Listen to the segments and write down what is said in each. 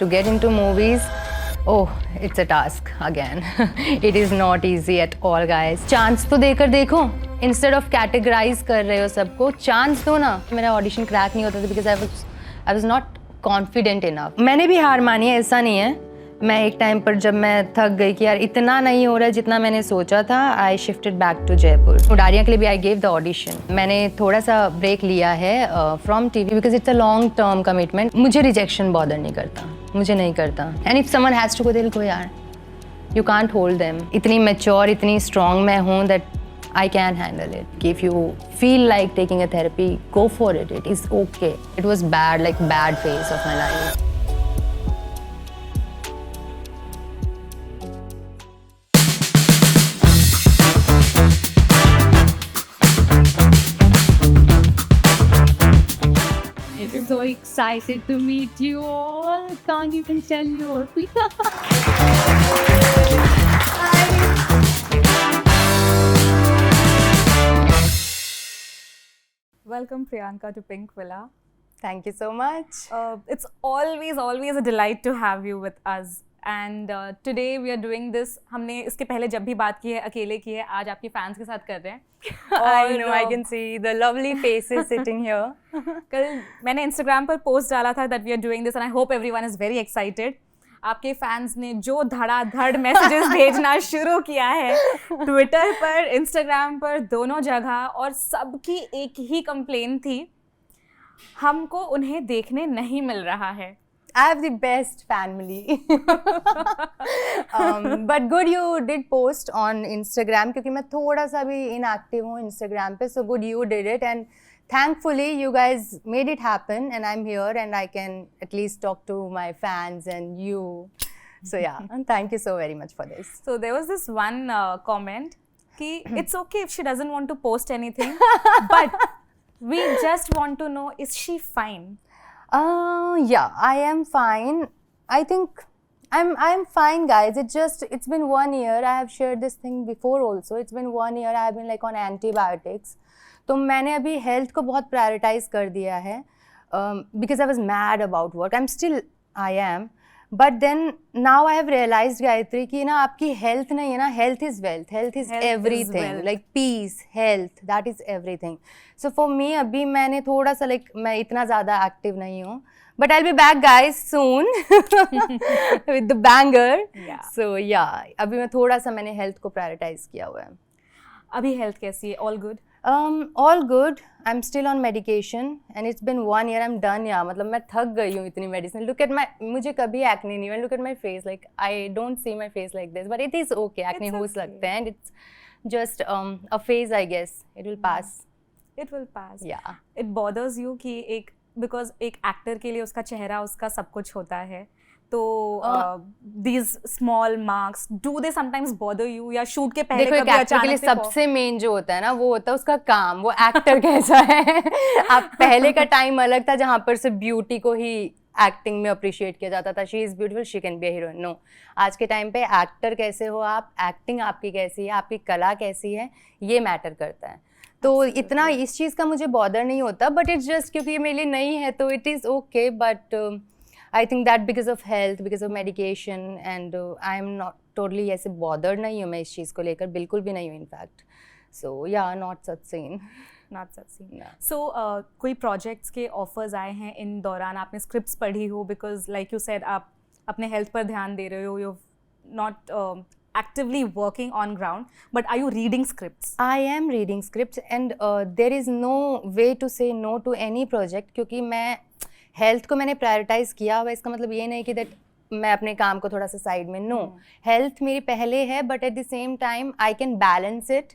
To get into movies, oh, it's a task again. It is not easy at all, guys. Chance तो देकर देखो. Instead of categorize कर रहे हो सबको, chance दो ना. मेरा audition crack नहीं होता था because I was not confident enough. मैंने भी हार मानी है, ऐसा नहीं है. मैं एक टाइम पर जब मैं थक गई कि यार इतना नहीं हो रहा है जितना मैंने सोचा था, I shifted back to Jaipur. Udaariyaan के लिए भी आई गेव द ऑडिशन. मैंने थोड़ा सा ब्रेक लिया है from TV because it's a long term commitment. मुझे रिजेक्शन बॉदर नहीं करता, मुझे नहीं करता. And if someone has to go, दिल को यार यू कांट होल्ड देम. इतनी मैच्योर, इतनी स्ट्रॉन्ग मैं हूँ that I can handle it. If you feel like taking a therapy, go for it. It is okay. It was bad, like bad phase of my life. I'm so excited to meet you all. Can't even tell you. Welcome Priyanka to Pink Villa. Thank you so much. It's always a delight to have you with us. And today we are doing this. हमने इसके पहले जब भी बात की है, अकेले की है, आज आपके फैंस के साथ कर रहे हैं. I know, I can see the lovely faces sitting here. कल मैंने Instagram पर पोस्ट डाला था that we are doing this and I hope everyone is very excited. आपके फैंस ने जो धड़ाधड़ मैसेजेस भेजना शुरू किया है ट्विटर पर, इंस्टाग्राम पर, दोनों जगह, और सबकी एक ही कंप्लेन थी, हमको उन्हें देखने नहीं मिल रहा है. I have the best family. But good you did post on Instagram क्योंकि मैं थोड़ा सा भी inactive हूँ Instagram पे, so good you did it and thankfully you guys made it happen and I'm here and I can at least talk to my fans and you. So yeah, and thank you so very much for this. So there was this one comment कि it's okay if she doesn't want to post anything, but we just want to know, is she fine? Yeah, I am fine. I think I'm fine, guys. It's been 1 year. I have shared this thing before also. It's been 1 year. I have been like on antibiotics. तो मैंने अभी health को बहुत prioritise कर दिया है because I was mad about work. I am. But then now I have realized, Gayatri, कि ना आपकी हेल्थ नहीं है ना, health is wealth. Health is everything. Like peace, health, that is everything. So for me अभी मैंने थोड़ा सा like मैं इतना ज़्यादा एक्टिव नहीं हूँ. But I'll be back, guys, soon with the banger. Yeah. So yeah, अभी मैं थोड़ा सा मैंने हेल्थ को प्रायोरिटाइज किया हुआ है. अभी हेल्थ कैसी है? All good? All good. I'm still on medication and it's been 1 year. I'm done यार. मतलब मैं थक गई हूँ इतनी मेडिसिन. Look at my, मुझे कभी acne नहीं हुआ. Look at my face. Like I don't see my face like this, but it is okay. Acne हो सकते हैं and it's just a phase, I guess. It will pass. It will pass. Yeah. It bothers you कि एक, because एक actor के लिए उसका चेहरा, उसका सब कुछ होता है, तो these small marks, do they sometimes bother you? या शूट के पहले देखो, कभी एक एक्टर के लिए सबसे मेन जो होता है ना, वो होता है उसका काम. वो एक्टर कैसा है. आप पहले का टाइम अलग था जहाँ पर सिर्फ ब्यूटी को ही एक्टिंग में अप्रिशिएट किया जाता था. She is beautiful, she can be a heroine. No, आज के टाइम पे एक्टर कैसे हो आप, एक्टिंग आपकी कैसी है, आपकी कला कैसी है, ये मैटर करता है. तो इतना इस चीज़ का मुझे बॉदर नहीं होता. बट इट्स जस्ट क्योंकि ये मेरे लिए नहीं है तो it is okay. But I think that because of health, because of medication, and I am not totally ऐसे bothered नहीं हूँ मैं इस चीज़ को लेकर, बिल्कुल भी नहीं हूँ in fact. So yeah, not such scene. Not such scene. Yeah. So कोई projects के offers आए हैं इन दौरान, आपने scripts पढ़ी हो, because like you said आप अपने health पर ध्यान दे रहे हो, you're not actively working on ground, but are you reading scripts? I am reading scripts and there is no way to say no to any project क्योंकि मैं health को मैंने प्रायोरिटाइज किया हुआ. इसका मतलब ये नहीं कि दैट मैं अपने काम को थोड़ा सा साइड में. नो, हेल्थ मेरी पहले है but at the same time I can balance it.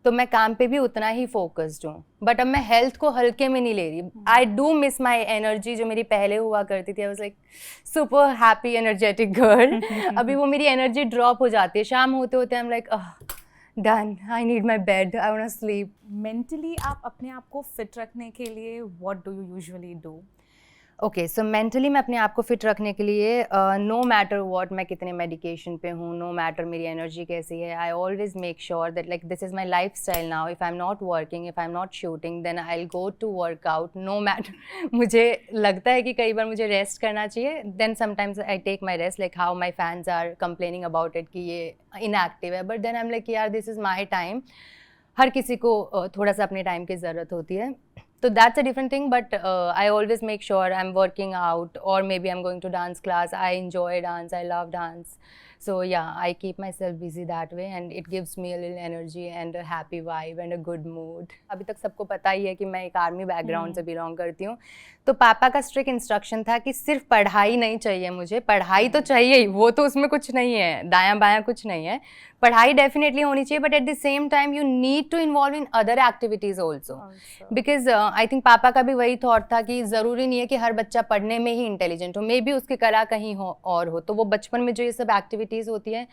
तो मैं काम पे भी उतना ही फोकस्ड हूँ. बट अब मैं हेल्थ को हल्के में नहीं ले रही. I do miss my energy जो मेरी पहले हुआ करती थी. आई was like super happy energetic girl. अभी वो मेरी एनर्जी ड्रॉप हो जाती है. शाम होते होते I am like done, I need my bed, I want to sleep. Mentally आप अपने आप को फिट रखने के लिए what do you usually do? Okay so mentally मैं अपने आप को फिट रखने के लिए नो मैटर व्हाट मैं कितने मेडिकेशन पे हूँ, नो मैटर मेरी एनर्जी कैसी है, I always make sure that like this is my life style now. If I am not working, if I am not shooting, then I will go to workout no matter. मुझे लगता है कि कई बार मुझे rest करना चाहिए, then sometimes I take my rest, like how my fans are complaining about it कि ये इनएक्टिव है, but then I am like यार दिस इज़ माई टाइम. हर किसी को थोड़ा सा अपने टाइम की ज़रूरत होती है. So that's a different thing, but I always make sure I'm working out, or maybe I'm going to dance class. I enjoy dance, I love dance. So yeah, I keep myself busy that way and it gives me a little energy and a happy vibe and a good mood. अभी तक सबको पता ही है कि मैं एक army background से belong करती हूँ. तो पापा का स्ट्रिक्ट इंस्ट्रक्शन था कि सिर्फ पढ़ाई नहीं चाहिए मुझे, पढ़ाई तो चाहिए ही, वो तो उसमें कुछ नहीं है, दायां बायां कुछ नहीं है, पढ़ाई डेफिनेटली होनी चाहिए, but at the same time you need to involve in other activities also. Because I think पापा का भी वही थॉट था कि ज़रूरी नहीं है कि हर बच्चा पढ़ने में ही इंटेलिजेंट हो, मे बी उसकी कला कहीं हो और हो. तो वो बचपन में जो ये सब एक्टिविटीज़ होती है,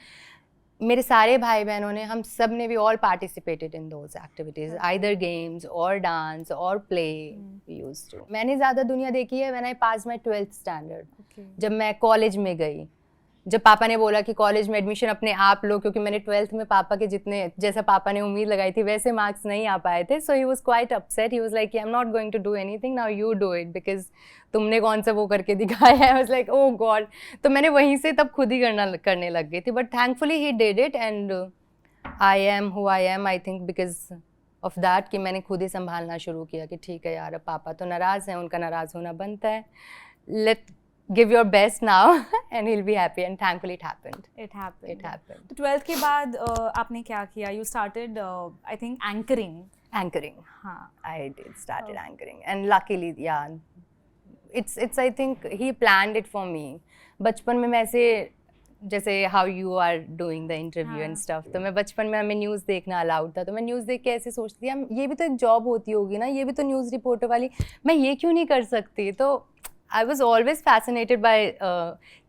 मेरे सारे भाई बहनों ने, हम सब ने भी all participated in those activities, either games और डांस और प्ले यूज्ड टू. मैंने ज़्यादा दुनिया देखी है when I pass my 12th standard. जब मैं कॉलेज में गई, जब पापा ने बोला कि कॉलेज में एडमिशन अपने आप लो, क्योंकि मैंने 12th में पापा के जितने, जैसा पापा ने उम्मीद लगाई थी वैसे मार्क्स नहीं आ पाए थे. So he was quite upset. He was like I am not going to do anything, now you do it, because तुमने कौन सा वो करके दिखाया है. I was like oh god. तो मैंने वहीं से तब खुद ही करने लग गई थी. But thankfully he did it and I am who I am, I think because of that, कि मैंने खुद ही संभालना शुरू किया कि ठीक है यार, अब पापा तो नाराज़ हैं, उनका नाराज़ होना बनता है, late give your best now and he'll be happy, and thankfully it happened. It happened. तो 12th के बाद आपने क्या किया? You started I think anchoring. हाँ, I did started anchoring and luckily yeah, it's I think he planned it for me. बचपन में मैं ऐसे, जैसे how you are doing the interview and stuff, तो मैं बचपन में, हमें न्यूज़ देखना अलाउड था, तो मैं न्यूज़ देख के ऐसे सोचती थी ये भी तो एक जॉब होती होगी ना, ये भी तो न्यूज़ रिपोर्टर वाली, मैं ये क्यों नहीं कर सकती. तो I was always fascinated by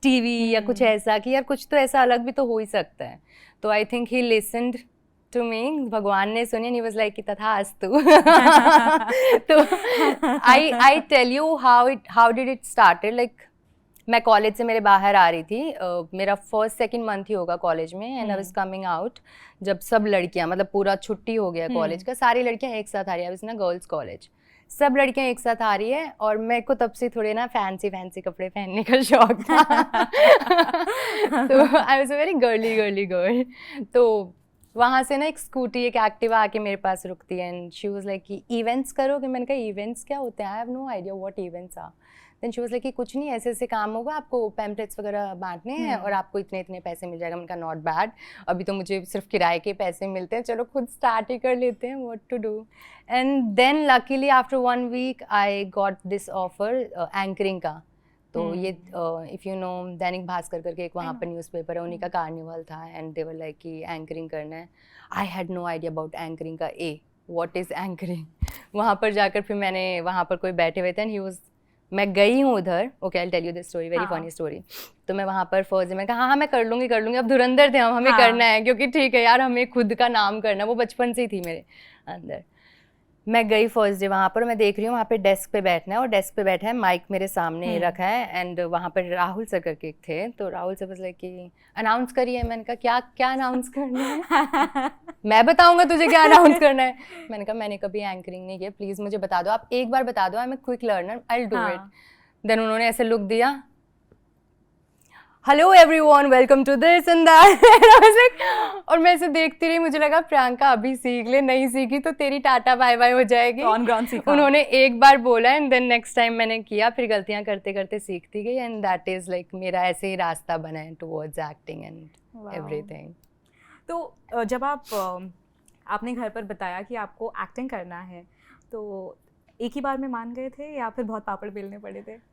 TV या कुछ ऐसा, कि यार कुछ तो ऐसा अलग भी तो हो ही सकता है. तो I think he listened to me, भगवान ने सुनी, and he was like कि तथास्तु. तो I tell you how did it started. Like मैं कॉलेज से मेरे बाहर आ रही थी, मेरा 1st-2nd मंथ ही होगा कॉलेज में, and I was coming out, जब सब लड़कियां, मतलब पूरा छुट्टी हो गया कॉलेज का, सारी लड़कियां एक साथ आ रही है. I was in a girls college, सब लड़कियां एक साथ आ रही है, और मेरे को तब से थोड़े ना फैंसी कपड़े पहनने का शौक था. तो I was a very girly girl. तो वहाँ से ना एक स्कूटी, एक एक्टिवा आके मेरे पास रुकती है, एंड शी वाज लाइक कि इवेंट्स करोगे. मैंने कहा इवेंट्स क्या होते हैं, I have no idea what events are. Then she was like कि कुछ नहीं, ऐसे ऐसे काम होगा, आपको पैम्पलेट्स वगैरह बांटने हैं और आपको इतने इतने पैसे मिल जाएगा. मैंने कहा नॉट बैड, अभी तो मुझे सिर्फ किराए के पैसे मिलते हैं, चलो खुद स्टार्ट ही कर लेते हैं, what to do. And then luckily after 1 week I got this offer anchoring का. तो ये if you know Dainik Bhaskar करके एक वहाँ पर न्यूज़पेपर है, उन्हीं का कार्निवल था, एंड दे वर लाइक कि एंकरिंग करना है. I had no idea about anchoring का, व्हाट इज़ एंकरिंग. वहाँ पर जाकर फिर मैंने, वहाँ पर कोई बैठे हुए थे, एंड ही वाज, मैं गई हूँ उधर. Okay I will tell you this story, very funny story. तो मैं वहाँ पर फर्स्ट डे मैं कहा हाँ मैं कर लूँगी. अब धुरंधर थे हम, हमें करना है, क्योंकि ठीक है यार, हमें खुद का नाम करना, वो बचपन से ही थी मेरे अंदर. मैं गई फर्स्ट डे वहाँ पर, मैं देख रही हूँ वहाँ पे डेस्क पे बैठना है, और डेस्क पे बैठा है, माइक मेरे सामने रखा है, एंड वहाँ पर राहुल सर करके एक थे. तो राहुल सर बस लाइक कि अनाउंस करिए. मैंने कहा क्या अनाउंस करना है. मैं बताऊंगा तुझे क्या अनाउंस करना है. मैंने कहा मैंने कभी एंकरिंग नहीं किया, प्लीज़ मुझे बता दो, आप एक बार बता दो, I am a quick learner, I will do it. Then उन्होंने ऐसे लुक दिया, hello everyone, welcome to this and that. और मैं ऐसे देखती रही, मुझे लगा प्रियंका अभी सीख ले, नहीं सीखी तो तेरी टाटा बाय बाय हो जाएगी. ऑन ग्राउंड सीखा. उन्होंने एक बार बोला, एंड देन नेक्स्ट टाइम मैंने किया, फिर गलतियां करते करते सीखती गई, एंड दैट इज़ लाइक मेरा ऐसे ही रास्ता बना है टुवर्ड्स एक्टिंग एंड एवरीथिंग. तो जब आपने घर पर बताया कि आपको एक्टिंग करना है, तो एक ही बार में मान गए थे या फिर बहुत पापड़ बेलने पड़े थे?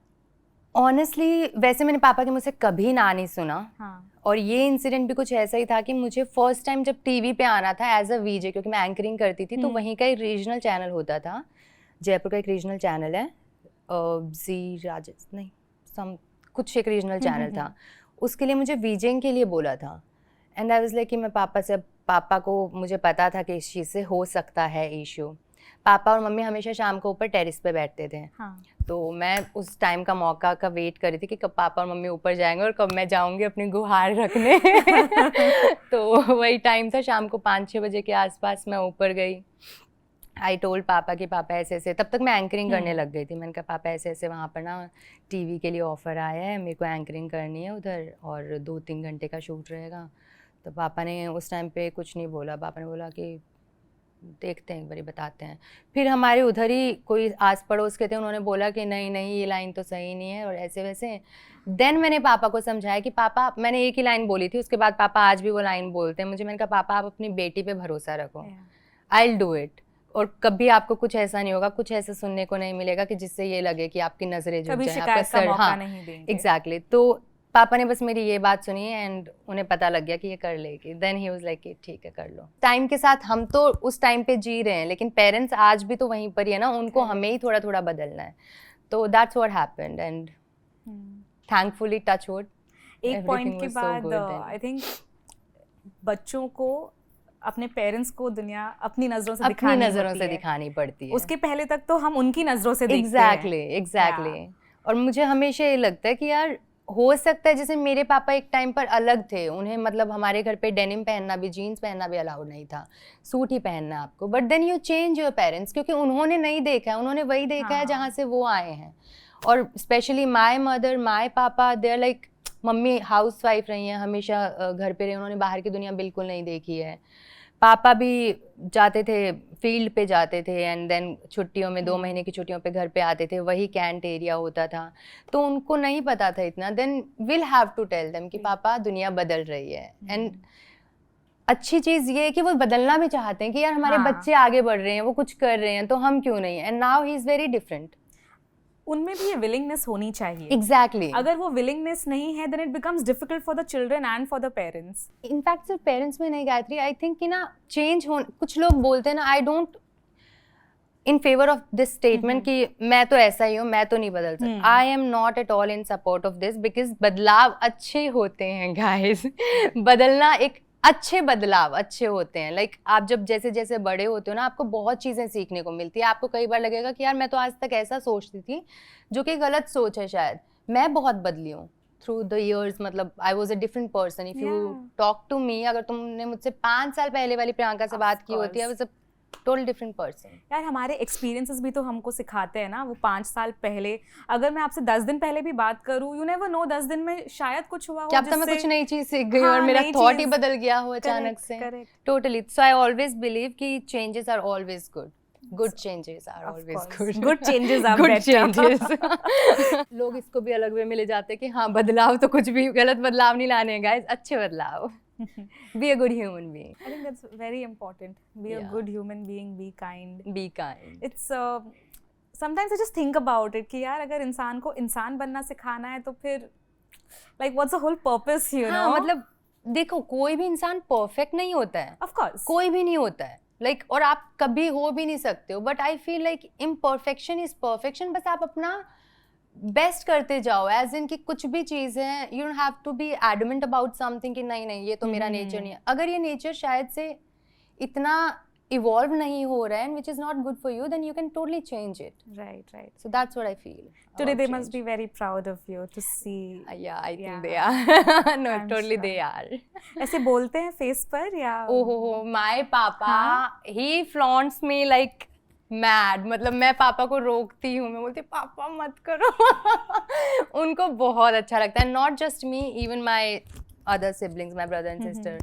ऑनेस्टली वैसे मैंने पापा के मुझसे कभी ना नहीं सुना. हाँ. और ये इंसिडेंट भी कुछ ऐसा ही था कि मुझे फर्स्ट टाइम जब टीवी पे आना था एज अ वीजे, क्योंकि मैं एंकरिंग करती थी, तो वहीं का एक रीजनल चैनल होता था, जयपुर का एक रीजनल चैनल है, जी राजस्थान नहीं सम कुछ एक रीजनल चैनल था, उसके लिए मुझे वीजिंग के लिए बोला था. एंड आई वाज लाइक कि मैं पापा को मुझे पता था कि इस चीज़ से हो सकता है इशू. पापा और मम्मी हमेशा शाम को ऊपर टेरेस पे बैठते थे। हाँ. तो मैं उस टाइम का मौका का वेट कर रही थी कि कब पापा और मम्मी ऊपर जाएंगे और कब मैं जाऊंगी अपनी गुहार रखने। तो वही टाइम था, शाम को 5-6 बजे के आसपास मैं ऊपर गई। आई टोल्ड पापा कि पापा ऐसे ऐसे, तब तक मैं एंकरिंग करने लग गई थी। मैंने कहा पापा ऐसे ऐसे वहाँ पर ना टीवी के लिए ऑफ़र आया है, मेरे को एंकरिंग करनी है उधर और 2-3 घंटे का शूट रहेगा। तो पापा ने उस टाइम पे कुछ नहीं बोला। पापा ने बोला कि देखते हैं, एक बारी बताते हैं। फिर हमारे उधर ही कोई आस पड़ोस के थे, उन्होंने बोला कि नहीं नहीं ये लाइन तो सही नहीं है और ऐसे वैसे। देन मैंने पापा को समझाया कि पापा, मैंने एक ही लाइन बोली थी, उसके बाद पापा आज भी वो लाइन बोलते हैं मुझे। मैंने कहा पापा आप अपनी बेटी पे भरोसा रखो, आई विल डू इट, और कभी आपको कुछ ऐसा नहीं होगा, कुछ ऐसा सुनने को नहीं मिलेगा कि जिससे ये लगे कि आपकी नज़रें झुक जाएं, आपका सर। हाँ एग्जैक्टली। तो पापा ने बस मेरी ये बात सुनी एंड उन्हें पता लग गया कि ये कर लेगी। देन ही वाज लाइक कि ठीक है कर लो। टाइम के साथ हम तो उस टाइम पे जी रहे हैं, लेकिन पेरेंट्स आज भी तो वहीं पर ही है ना, उनको हमें ही थोड़ा थोड़ा बदलना है। तो that's what happened and thankfully touch wood. एक पॉइंट के बाद आई थिंक बच्चों को अपने पेरेंट्स को दुनिया अपनी नजरों से दिखानी पड़ती है। उसके पहले तक तो हम उनकी नजरों से देखते हैं। एग्जैक्टली। और मुझे हमेशा ये लगता है कि यार हो सकता है जैसे मेरे पापा एक टाइम पर अलग थे, उन्हें मतलब हमारे घर पे डेनिम पहनना भी, जीन्स पहनना भी अलाउड नहीं था, सूट ही पहनना आपको। But then you change your parents, क्योंकि उन्होंने नहीं देखा है, उन्होंने वही देखा है जहाँ से वो आए हैं। और स्पेशली माय मदर, माय पापा, दे आर लाइक, मम्मी हाउस वाइफ रही हैं, हमेशा घर पे रही, उन्होंने बाहर की दुनिया बिल्कुल नहीं देखी है। पापा भी जाते थे, फील्ड पे जाते थे एंड देन छुट्टियों में 2 महीने की छुट्टियों पे घर पे आते थे, वही कैंट एरिया होता था, तो उनको नहीं पता था इतना। Then will have to tell them कि पापा दुनिया बदल रही है। एंड अच्छी चीज़ ये है कि वो बदलना भी चाहते हैं कि यार हमारे बच्चे आगे बढ़ रहे हैं, वो कुछ कर रहे हैं, तो हम क्यों नहीं। And now he is very different. उनमें भी ये विलिंगनेस होनी चाहिए। एग्जैक्टली। अगर वो विलिंगनेस नहीं है then it becomes difficult for the children and for the parents. In fact सिर्फ पेरेंट्स में नहीं गायत्री, आई थिंक कि ना चेंज हो, कुछ लोग बोलते हैं ना, I don't in favour of this statement कि मैं तो ऐसा ही हूँ, मैं तो नहीं बदल सकता। आई am not at all in support of this, because बदलाव अच्छे होते हैं गाइस। बदलना एक अच्छे बदलाव अच्छे होते हैं। लाइक आप जब जैसे जैसे बड़े होते हो ना, आपको बहुत चीज़ें सीखने को मिलती है। आपको कई बार लगेगा कि यार मैं तो आज तक ऐसा सोचती थी, जो कि गलत सोच है शायद। मैं बहुत बदली हूँ थ्रू द ईयर्स, मतलब I was a different person. If you talk to me, अगर तुमने मुझसे 5 साल पहले वाली प्रियंका से बात की होती है, आई was a total different person. यार हमारे एक्सपीरियंसेस भी तो हमको सिखाते हैं ना। वो 5 साल पहले, अगर मैं आपसे 10 दिन पहले भी बात करूं, यू नेवर नो 10 दिन में शायद कुछ हुआ हो क्या पता मैं कुछ नई चीज सीख गई और मेरा थॉट ही बदल गया हो अचानक से। Totally. So I always believe कि changes are always good. Good changes are always good. Good changes are Good better. changes. लोग इसको भी अलग वे में ले जाते हैं कि हाँ बदलाव तो कुछ भी गलत बदलाव नहीं लाने हैं गाइस, अच्छे बदलाव। Be a good human being. I think that's very important. Be a good human being. Be kind. Be kind. It's sometimes I just think about it कि यार अगर इंसान को इंसान बनना सिखाना है तो फिर like what's the whole purpose, you know? मतलब देखो कोई भी इंसान परफेक्ट नहीं होता है। Of course. कोई भी नहीं होता है। लाइक और आप कभी हो भी नहीं सकते हो। But I feel like imperfection is perfection. बस आप अपना बेस्ट करते जाओ। एज इन कि कुछ भी चीज़ है, you don't have to be adamant about something कि नहीं नहीं ये तो मेरा नेचर नहीं है। अगर ये नेचर शायद से इतना इवॉल्व नहीं हो रहा है, which is not good for you, then you can totally change it. Right. So that's what I feel. Today they must be very proud of you to see. Yeah, I think they are. No, totally they are. ऐसे बोलते हैं face पर या? Oh, my papa, he flaunts me like mad. मतलब मैं पापा को रोकती हूँ, मैं बोलती पापा मत करो। उनको बहुत अच्छा लगता है। Not just me, even my other siblings, my brother and sister.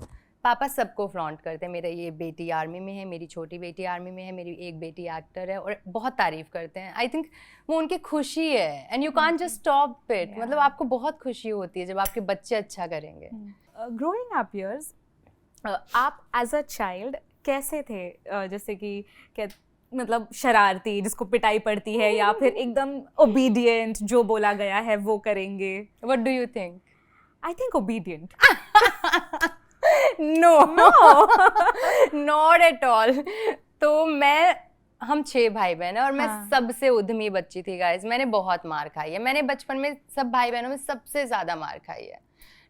पापा सबको फ्लॉन्ट करते हैं। मेरा ये बेटी आर्मी में है, मेरी छोटी बेटी आर्मी में है, मेरी एक बेटी एक्टर है, और बहुत तारीफ करते हैं। आई थिंक वो उनकी खुशी है and you can't just stop it. मतलब आपको बहुत खुशी होती है जब आपके बच्चे अच्छा करेंगे। ग्रोइंग अप इयर्स, आप एज अ चाइल्ड कैसे थे? जैसे कि क्या मतलब शरारती जिसको पिटाई पड़ती है, या फिर एकदम ओबीडियंट जो बोला गया है वो करेंगे? What do you think? I think obedient. No, not at all. तो हम 6 भाई बहन हैं और मैं सबसे उद्यमी बच्ची थी गाइस। मैंने बहुत मार खाई है। मैंने बचपन में सब भाई बहनों में सबसे ज़्यादा मार खाई है।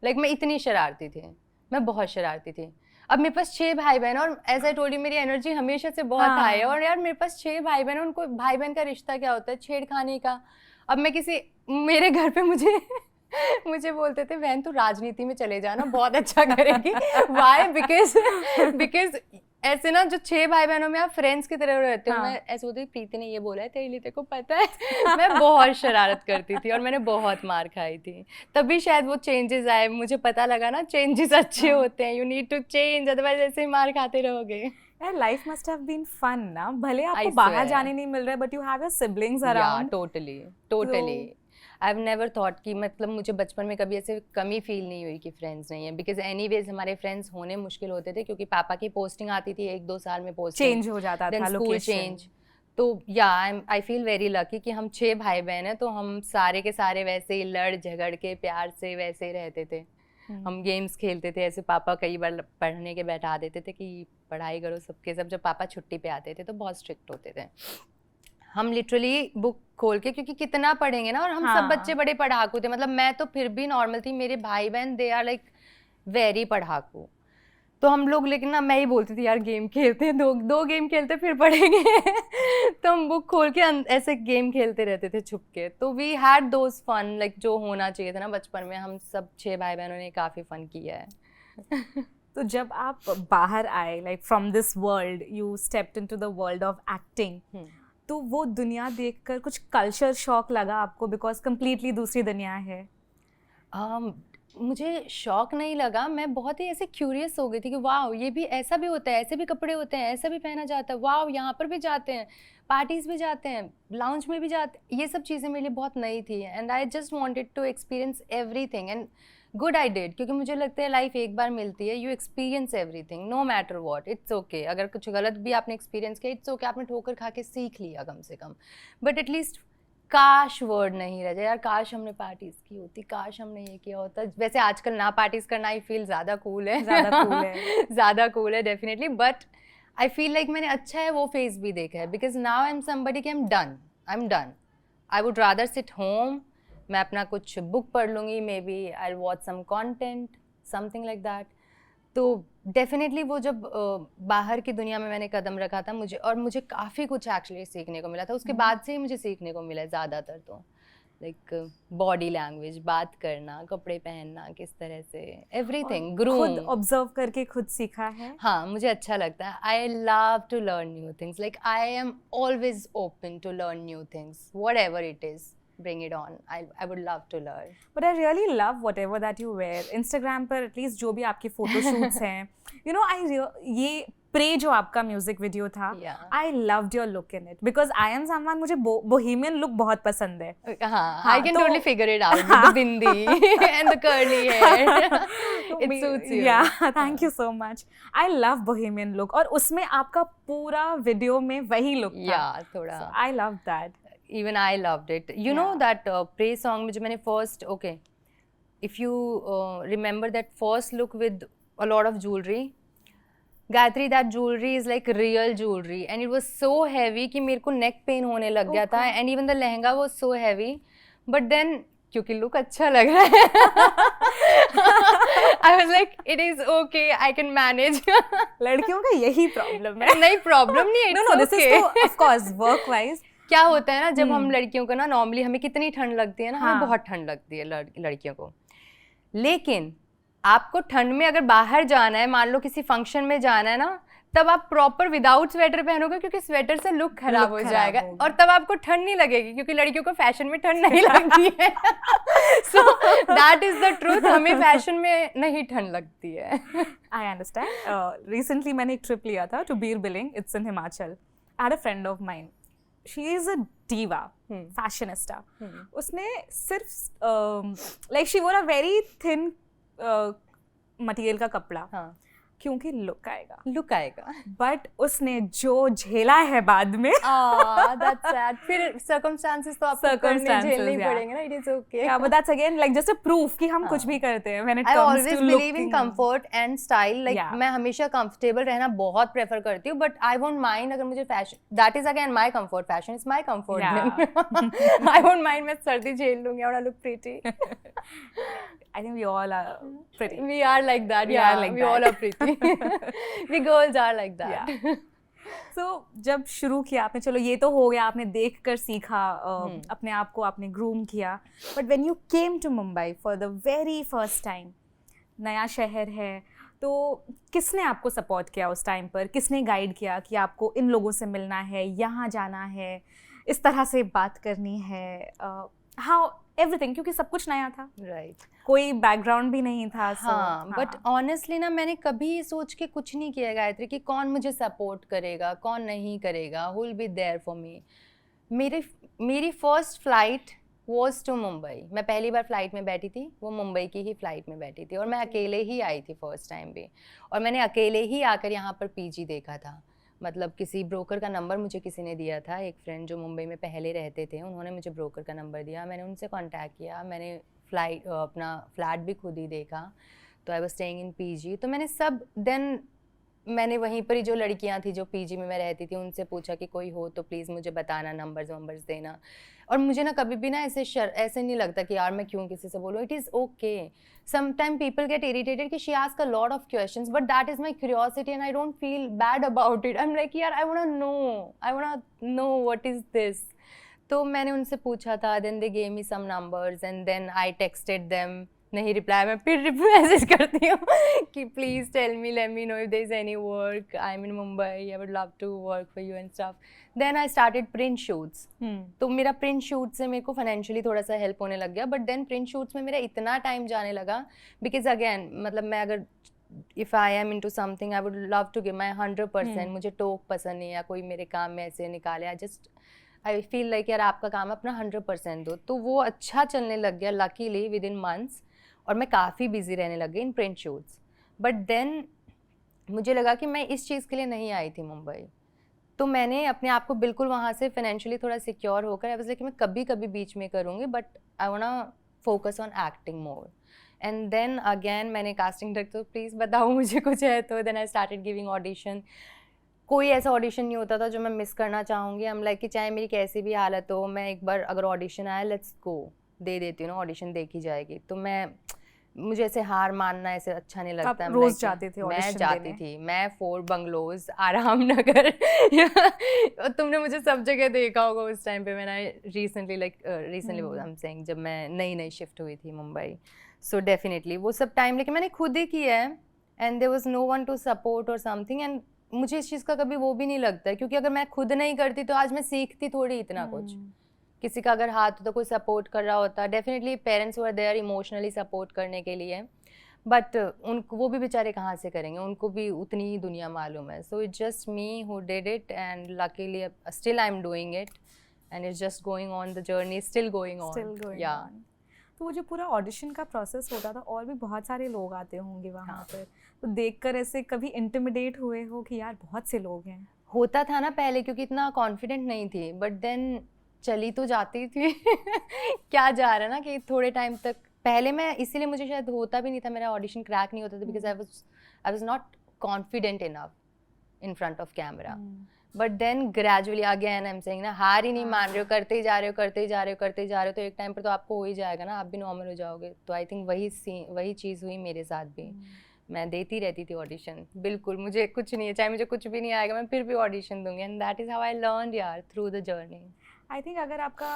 लाइक मैं इतनी शरारती थी, मैं बहुत शरारती थी। अब मेरे पास 6 भाई बहन और एज आई टोल्ड यू मेरी एनर्जी हमेशा से बहुत हाँ। हाई है और यार मेरे पास 6 भाई बहन, उनको भाई बहन का रिश्ता क्या होता है, छेड़खानी का। अब मैं किसी मेरे घर पे मुझे मुझे बोलते थे बहन तू राजनीति में चले जाना बहुत अच्छा करेगी। वाई? बिकॉज ऐसे ना जो 6 भाई बहनों में आप फ्रेंड्स की तरह रहते हो। हाँ। मैं ऐसे होती प्रीति ने ये बोला है तेरे लिए, तेरे को पता है। मैं बहुत शरारत करती थी और मैंने बहुत मार खाई थी, तभी शायद वो चेंजेस आए। मुझे पता लगा ना चेंजेस अच्छे होते हैं, you need to change, otherwise ऐसे ही मार खाते रहोगे। यार life must have been fun ना, भले आपको I बाहर swear. जाने नहीं मिल रहा है but you have your siblings या around. Totally I have never thought कि मतलब मुझे बचपन में कभी ऐसे कमी फील नहीं हुई कि फ्रेंड्स नहीं है, बिकॉज एनीवेज हमारे फ्रेंड्स होने मुश्किल होते थे क्योंकि पापा की पोस्टिंग आती थी 1-2 साल में, पोस्टिंग चेंज हो जाता था, स्कूल लोकेशन चेंज। तो या आई फील वेरी लकी कि हम 6 भाई बहन हैं, तो हम सारे के सारे वैसे ही लड़ झगड़ के प्यार से वैसे ही रहते थे। हम गेम्स खेलते थे ऐसे, पापा कई बार पढ़ने के बैठा देते थे कि पढ़ाई करो सबके सब। जब पापा छुट्टी पे आते थे तो बहुत स्ट्रिक्ट होते थे, हम लिटरली बुक खोल के, क्योंकि कितना पढ़ेंगे ना, और हम सब बच्चे बड़े पढ़ाकू थे। मतलब मैं तो फिर भी नॉर्मल थी, मेरे भाई बहन दे आर लाइक वेरी पढ़ाकू। तो हम लोग, लेकिन ना मैं ही बोलती थी यार गेम खेलते हैं, दो गेम खेलते फिर पढ़ेंगे। तो हम बुक खोल के ऐसे गेम खेलते रहते थे छुप के। तो we had those fun like जो होना चाहिए था ना बचपन में। हम सब 6 भाई बहनों ने काफ़ी फन किया है। तो जब आप बाहर आए, like from this world you stepped into the world of acting, तो वो दुनिया देखकर कुछ कल्चर शॉक लगा आपको? बिकॉज कंप्लीटली दूसरी दुनिया है। मुझे शॉक नहीं लगा, मैं बहुत ही ऐसे क्यूरियस हो गई थी कि वाह ये भी ऐसा भी होता है, ऐसे भी कपड़े होते हैं, ऐसा भी पहना जाता है, वाह यहाँ पर भी जाते हैं, पार्टीज भी जाते हैं, लाउंज में भी जाते हैं। ये सब चीज़ें मेरे लिए बहुत नई थी and I just wanted to experience everything and good I did, क्योंकि मुझे लगता है लाइफ एक बार मिलती है, you experience everything no matter what, it's okay. अगर कुछ गलत भी आपने एक्सपीरियंस किया इट्स ओके, आपने ठोकर खा के सीख लिया कम से कम। बट एटलीस्ट काश वर्ड नहीं रह जाए यार, काश हमने पार्टीज की होती, काश हमने ये किया होता। वैसे आजकल ना पार्टीज करना आई फील ज़्यादा कूल है, ज़्यादा कूल है definitely. But I feel like मैंने अच्छा है वो फेज भी देखा है, because now I am somebody कि I am done. I would rather sit home, मैं अपना कुछ बुक पढ़ लूँगी, maybe I will watch some content, something like that. तो डेफिनेटली वो जब बाहर की दुनिया में मैंने कदम रखा था, मुझे काफ़ी कुछ एक्चुअली सीखने को मिला था। उसके बाद से ही मुझे सीखने को मिला है ज़्यादातर, तो लाइक बॉडी लैंग्वेज, बात करना, कपड़े पहनना किस तरह से, एवरीथिंग ग्रूम। खुद ऑब्जर्व करके खुद सीखा है। हाँ, मुझे अच्छा लगता है। I love to learn new things, like I am always open to learn new things, whatever it is, bring it on. I would love to learn. But I really love whatever that you wear. Instagram पर at least जो भी आपके photo shoots हैं, you know, ये pray जो आपका music video था, I loved your look in it because I am someone, मुझे bohemian look बहुत पसंद है। हाँ, I can totally figure it out with the bindi and the curly hair. It suits you. Yeah, thank you so much. I love bohemian look और उसमें आपका पूरा video में वही लुक था। Yeah, थोड़ा। So I love that. Even I loved it. You know that Pray song में जो मैंने first, okay, if you remember that first look with a lot of jewelry, Gayatri, that jewelry is like real jewelry and it was so heavy कि मेरे को neck pain होने लग गया था and even the lehenga was so heavy, but then क्योंकि look अच्छा लग रहा है I was like it is okay, I can manage. लड़कियों का यही प्रॉब्लम है। नहीं प्रॉब्लम नहीं है, no, this is to, of course, work wise. क्या होता है ना, जब हम लड़कियों को ना नॉर्मली हमें कितनी ठंड लगती है ना, हमें बहुत ठंड लगती है लड़कियों को, लेकिन आपको ठंड में अगर बाहर जाना है, मान लो किसी फंक्शन में जाना है ना, तब आप प्रॉपर विदाउट स्वेटर पहनोगे क्योंकि स्वेटर से लुक खराब हो जाएगा और तब आपको ठंड नहीं लगेगी क्योंकि लड़कियों को फैशन में ठंड नहीं लगती है। सो दैट इज द ट्रूथ, हमें फैशन में नहीं ठंड लगती है। I understand. रिसेंटली मैंने एक ट्रिप लिया था to Bir Billing, it's in Himachal. I had a friend of mine, she is a diva, fashionista. उसने सिर्फ लाइक शी वोर अ वेरी थिन मटेरियल का कपड़ा, क्योंकि लुक आएगा, बट उसने जो झेला है बाद में, that's sad. फिर circumstances तो आपको झेलने पड़ेंगे ना, it is okay. Yeah, but that's again like just a proof कि हम कुछ भी करते हैं when it I comes always to believe in looking. comfort and style. Like मैं हमेशा comfortable रहना बहुत prefer करती हूँ, but I won't mind अगर मुझे fashion, that is again my comfort, fashion is my comfort. I won't mind, मैं सर्दी झेल लूँगी और I look pretty. I think we all are pretty. We are like that. We Yeah, are like we all that. are pretty. We girls are like that. Yeah. So जब शुरू किया आपने, चलो ये तो हो गया, आपने देख कर सीखा, अपने आप को आपने ग्रूम किया, but when you came to Mumbai for the very first time, नया शहर है, तो किसने आपको सपोर्ट किया उस टाइम पर? किसने गाइड किया कि आपको इन लोगों से मिलना है, यहाँ जाना है, इस तरह से बात करनी है, हाउ एवरीथिंग, क्योंकि सब कुछ नया था, Right. कोई बैकग्राउंड भी नहीं था. हाँ, बट ऑनेस्टली ना मैंने कभी ये सोच के कुछ नहीं किया गायत्री कि कौन मुझे सपोर्ट करेगा, कौन नहीं करेगा, who will be there for me. मेरी first flight was to Mumbai. मैं पहली बार फ्लाइट में बैठी थी, वो मुंबई की ही फ्लाइट में बैठी थी, और मैं अकेले ही आई थी फर्स्ट टाइम भी, और मैंने अकेले ही आकर यहाँ पर पीजी देखा था. मतलब किसी ब्रोकर का नंबर मुझे किसी ने दिया था, एक फ्रेंड जो मुंबई में पहले रहते थे, उन्होंने मुझे ब्रोकर का नंबर दिया, मैंने उनसे कांटेक्ट किया, मैंने अपना फ्लैट भी खुद ही देखा, तो I was staying in PG. तो मैंने सब देन मैंने वहीं पर ही जो लड़कियां थी जो पीजी में मैं रहती थी उनसे पूछा कि कोई हो तो प्लीज़ मुझे बताना, नंबर्स देना. और मुझे ना कभी भी ना ऐसे नहीं लगता कि यार मैं क्यों किसी से बोलूँ. It is okay. Sometime people get irritated कि she ask a lot of questions, but that is my curiosity and I don't feel bad about it. I am like यार I want know what is this. तो मैंने उनसे पूछा था, then they gave me some numbers and then I texted them. नहीं reply, मैं फिर message करती हूँ कि please tell me, let me know if there is any work, I am in Mumbai, I would love to work for you and stuff. Then I started print shoots. तो मेरा print shoot से मेरे को financially थोड़ा सा help होने लग गया, बट देन प्रिंट शूट्स में मेरा इतना टाइम जाने लगा, बिकॉज अगेन मतलब मैं अगर if I am into something I would love to give my 100%. मुझे टोक पसंद नहीं है, कोई मेरे काम में ऐसे निकाले, आई फील लाइक यार आपका काम अपना 100% दो. तो वो अच्छा चलने लग गया लकीली विद इन मंथ्स, और मैं काफ़ी बिजी रहने लग गई in print shoots. But then मुझे लगा कि मैं इस चीज़ के लिए नहीं आई थी मुंबई, तो मैंने अपने आप को बिल्कुल वहाँ से फाइनेंशियली थोड़ा सिक्योर होकर आई वाज लाइक मैं कभी कभी बीच में करूँगी, but I want focus on acting more. And then again मैंने कास्टिंग डायरेक्टर प्लीज़ बताओ मुझे कुछ है, तो then I started giving audition. कोई ऐसा ऑडिशन नहीं होता था जो मैं मिस करना चाहूँगी. हम लाइक कि चाहे मेरी कैसी भी हालत हो, मैं एक बार अगर ऑडिशन आया लेट्स गो, दे देती हूँ ना, ऑडिशन देखी जाएगी. तो मुझे ऐसे हार मानना ऐसे अच्छा नहीं लगता. रोज जाते थे मैं ऑडिशन जाती देने? थी, मैं 4 बंगलोज आराम नगर तुमने मुझे सब जगह देखा होगा उस टाइम पे. मैंने रिसेंटली आई एम सेइंग जब मैं नई शिफ्ट हुई थी मुंबई, सो डेफिनेटली वो सब टाइम लेके मैंने खुद ही किया है, and there was no one to support और समथिंग. एंड मुझे इस चीज़ का कभी वो भी नहीं लगता है, क्योंकि अगर मैं खुद नहीं करती तो आज मैं सीखती थोड़ी इतना कुछ. किसी का अगर हाथ होता, कोई सपोर्ट कर रहा होता, definitely parents were there emotionally support करने के लिए, बट उनको वो भी बेचारे कहाँ से करेंगे, उनको भी उतनी ही दुनिया मालूम है. So it's just me who did it, and luckily still I am doing it, and it's just going on, the journey still going on. या तो वो जो पूरा ऑडिशन का प्रोसेस होता था, और भी बहुत सारे लोग आते होंगे वहाँ पर, तो देखकर ऐसे कभी इंटिमिडेट हुए हो कि यार बहुत से लोग हैं? होता था ना पहले, क्योंकि इतना कॉन्फिडेंट नहीं थी, बट देन चली तो जाती थी क्या जा रहा है ना कि थोड़े टाइम तक. पहले मैं इसीलिए मुझे शायद होता भी नहीं था, मेरा ऑडिशन क्रैक नहीं होता था, because I was not confident enough in front of camera. But then gradually again I am saying ना, हार ही नहीं मान रहे हो, करते ही जा रहे हो, तो एक टाइम पर तो आपको हो ही जाएगा ना, आप भी नॉर्मल हो जाओगे. तो आई थिंक वही चीज़ हुई मेरे साथ भी. मैं देती रहती थी ऑडिशन, बिल्कुल मुझे कुछ नहीं है, चाहे मुझे कुछ भी नहीं आएगा मैं फिर भी ऑडिशन दूंगी, and that is how I learned यार through the journey. I think अगर आपका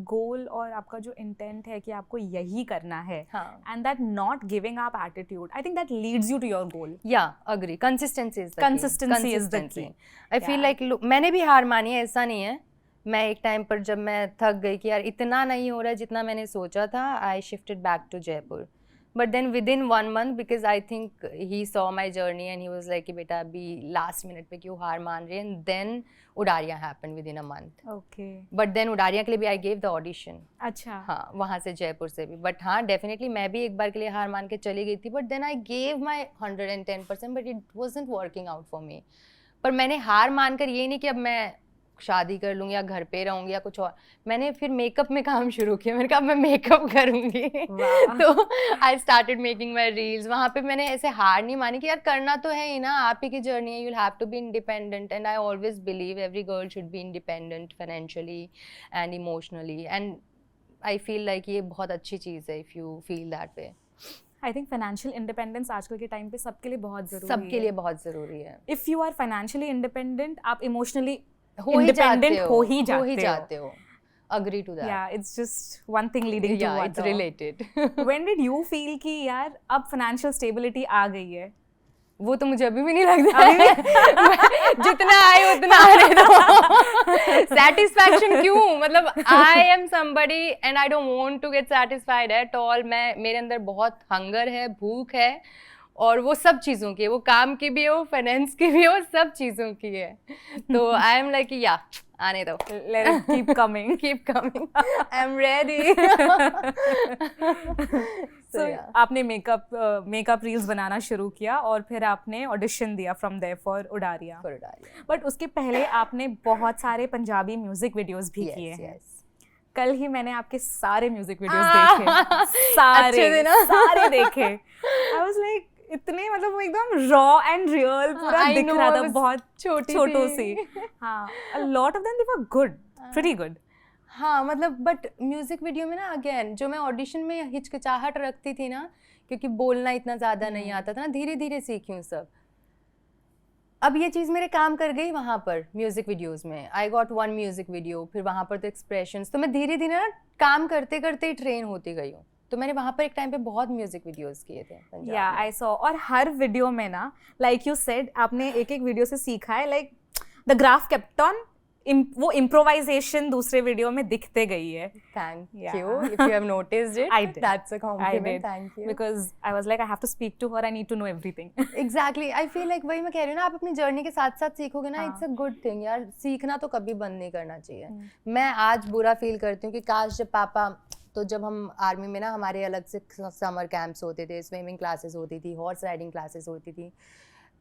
गोल और आपका जो इंटेंट है कि आपको यही करना है, and that not giving up attitude, I think that leads you to your goal. Yeah agree, consistency is the key. I feel like मैंने भी हार मानी है, ऐसा नहीं है. मैं एक टाइम पर जब मैं थक गई कि यार इतना नहीं हो रहा है जितना मैंने सोचा था, I shifted back to Jaipur. But then within 1 month, because I think he saw my journey and he was like कि बेटा अभी last minute पे क्यों हार मान रही है, and then Udaariyan happened within a month. Okay. But then Udaariyan के लिए भी I gave the audition. अच्छा. हाँ, वहाँ से जयपुर से भी. But हाँ, definitely मैं भी एक बार के लिए हार मान के चली गई थी, but then I gave my 110%, but it wasn't working out for me. पर मैंने हार मानकर ये नहीं कि अब मैं शादी कर लूँगी या घर पे रहूँगी या कुछ और, मैंने फिर मेकअप में काम शुरू किया. मैंने कहा मैं मेकअप करूँगी तो I started making my reels. वहाँ पे मैंने ऐसे हार नहीं मानी कि यार करना तो है ही ना, आप ही की जर्नी है, you will have to be independent. And I always believe every girl should be independent financially and emotionally, and I feel like ये बहुत अच्छी चीज़ है if you feel that way. I think financial independence आजकल के time पे सबके लिए बहुत जरूरी सबके लिए बहुत ज़रूरी है। If you are financially independent आप इमोशनली हो ही जाते इंडिपेंडेंट हो, हो ही जाते हो। Agree to that. Yeah it's just one thing leading to Yeah, it's related. When did you feel कि यार अब फाइनेंशियल स्टेबिलिटी आ गई है? वो तो मुझे अभी भी नहीं लगता है। जितना आए उतना आने दो। Satisfaction क्यों? मतलब I am somebody and I don't want to get satisfied at all. मेरे अंदर बहुत हंगर है, भूख है, और वो सब चीज़ों की है, वो काम की भी हो, फाइनेंस की भी हो, सब चीज़ों की है। तो आई एम लाइक या आने दो, let it keep coming keep coming, I am ready. So आपने मेकअप रील्स बनाना शुरू किया और फिर आपने ऑडिशन दिया from there for Udaariyaan. But उसके पहले आपने बहुत सारे पंजाबी म्यूजिक वीडियोस भी किए हैं। कल ही मैंने आपके सारे म्यूजिक वीडियोस देखे, सारे देखे। आई वाज लाइक इतने, मतलब वो एकदम रॉ एंड रियल पूरा दिख रहा था, बहुत छोटो सी। हाँ, अ lot of them they were good, pretty good. हाँ, मतलब बट म्यूजिक वीडियो में ना अगेन जो मैं ऑडिशन में हिचकिचाहट रखती थी ना, क्योंकि बोलना इतना ज़्यादा नहीं आता था ना, धीरे धीरे सीखी हूँ सब। अब ये चीज़ मेरे काम कर गई वहाँ पर म्यूज़िक वीडियोस में। I got one music video, फिर वहाँ पर तो एक्सप्रेशंस, तो मैं धीरे धीरे ना काम करते करते ही ट्रेन होती गई हूँ। तो मैंने वहाँ पर एक टाइम पे बहुत म्यूजिक वीडियोस किए थे। या आई सॉ, और हर वीडियो में ना लाइक यू सेड आपने एक एक वीडियो से सीखा है, like the graph kept on, वो इम्प्रोवाइजेशन दूसरे वीडियो में दिखते गई है। Thank you. If you have noticed it, I did. That's a compliment. I did. Thank you. Because I was like, I have to speak to her. I need to know everything. Exactly. I feel like वही मैं कह रही हूँ ना, आप अपनी journey के साथ साथ सीखोगे ना, it's a good thing यार। सीखना तो कभी बंद नहीं करना चाहिए। मैं आज बुरा फील करती हूँ कि काश जब पापा, तो जब हम आर्मी में ना हमारे अलग से समर कैंप्स होते थे, स्विमिंग क्लासेस होती थी, हॉर्स राइडिंग क्लासेस होती थी,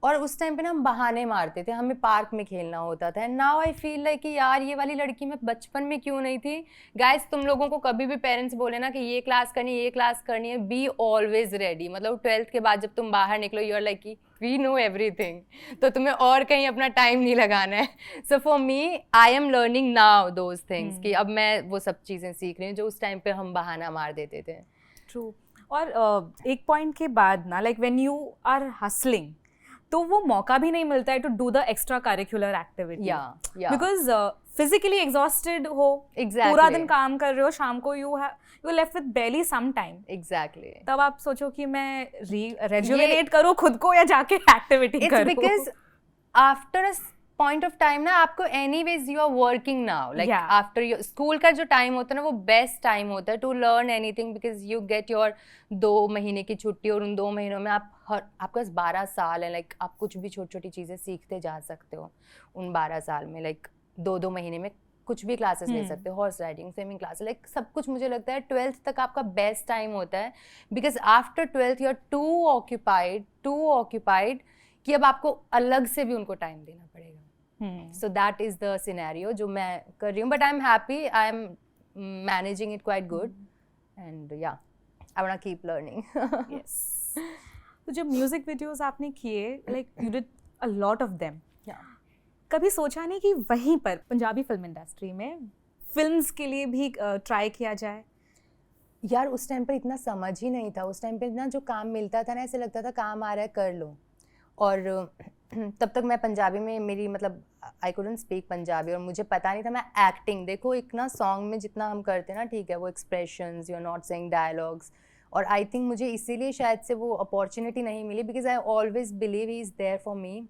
और उस टाइम पे ना हम बहाने मारते थे, हमें पार्क में खेलना होता था। And now I feel like कि यार ये वाली लड़की मैं बचपन में क्यों नहीं थी। गाइस, तुम लोगों को कभी भी पेरेंट्स बोले ना कि ये क्लास करनी है, बी ऑलवेज रेडी। मतलब 12th के बाद जब तुम बाहर निकलो, यू आर लाइक कि वी नो एवरीथिंग, तो तुम्हें और कहीं अपना टाइम नहीं लगाना है। So for me I am learning now those things, कि अब मैं वो सब चीज़ें सीख रही हूँ जो उस टाइम पे हम बहाना मार देते थे। ट्रू। और एक पॉइंट के बाद ना, like when you are hustling, तो वो मौका भी नहीं मिलता है to do the extracurricular activity, because physically exhausted हो, पूरा दिन काम कर रहे हो, शाम को you left with barely some time. Exactly. तब आप सोचो कि मैं rejuvenate करूँ खुद को या जाके एक्टिविटी करूँ। It's because after a point of time ना, आपको anyways you are working now, like after your school का जो टाइम होता है ना, वो बेस्ट टाइम होता है to learn anything, because you get your 2 महीने की छुट्टी, और उन 2 महीनों में आपके पास 12 साल है, लाइक आप कुछ भी छोटी छोटी चीज़ें सीखते जा सकते हो उन 12 साल में। लाइक 2 महीने में कुछ भी क्लासेस ले सकते हो, horse riding, swimming class, like सब कुछ। मुझे लगता है 12th तक आपका बेस्ट टाइम होता है, because after 12th you are too occupied कि अब आपको अलग से भी उनको टाइम देना पड़ेगा। So that is the scenario जो मैं कर रही हूँ, but I am happy, I am managing it quite good, and yeah I want to keep learning. Yes. तो जब म्यूजिक वीडियोस आपने किए, like you did a lot of them, कभी सोचा नहीं कि वहीं पर पंजाबी फिल्म इंडस्ट्री में फिल्म्स के लिए भी ट्राई किया जाए? यार उस टाइम पर इतना समझ ही नहीं था। उस टाइम पे ना जो काम मिलता था ना, ऐसे लगता था काम आ रहा है कर लो। और तब तक मैं पंजाबी में, मेरी मतलब आई कुडंट स्पीक पंजाबी, और मुझे पता नहीं था मैं एक्टिंग, देखो एक ना सॉन्ग में जितना हम करते हैं ना, ठीक है, वो expressions, you are not saying dialogues, और आई थिंक मुझे इसीलिए शायद से वो अपॉर्चुनिटी नहीं मिली, because I always believe he is there for me.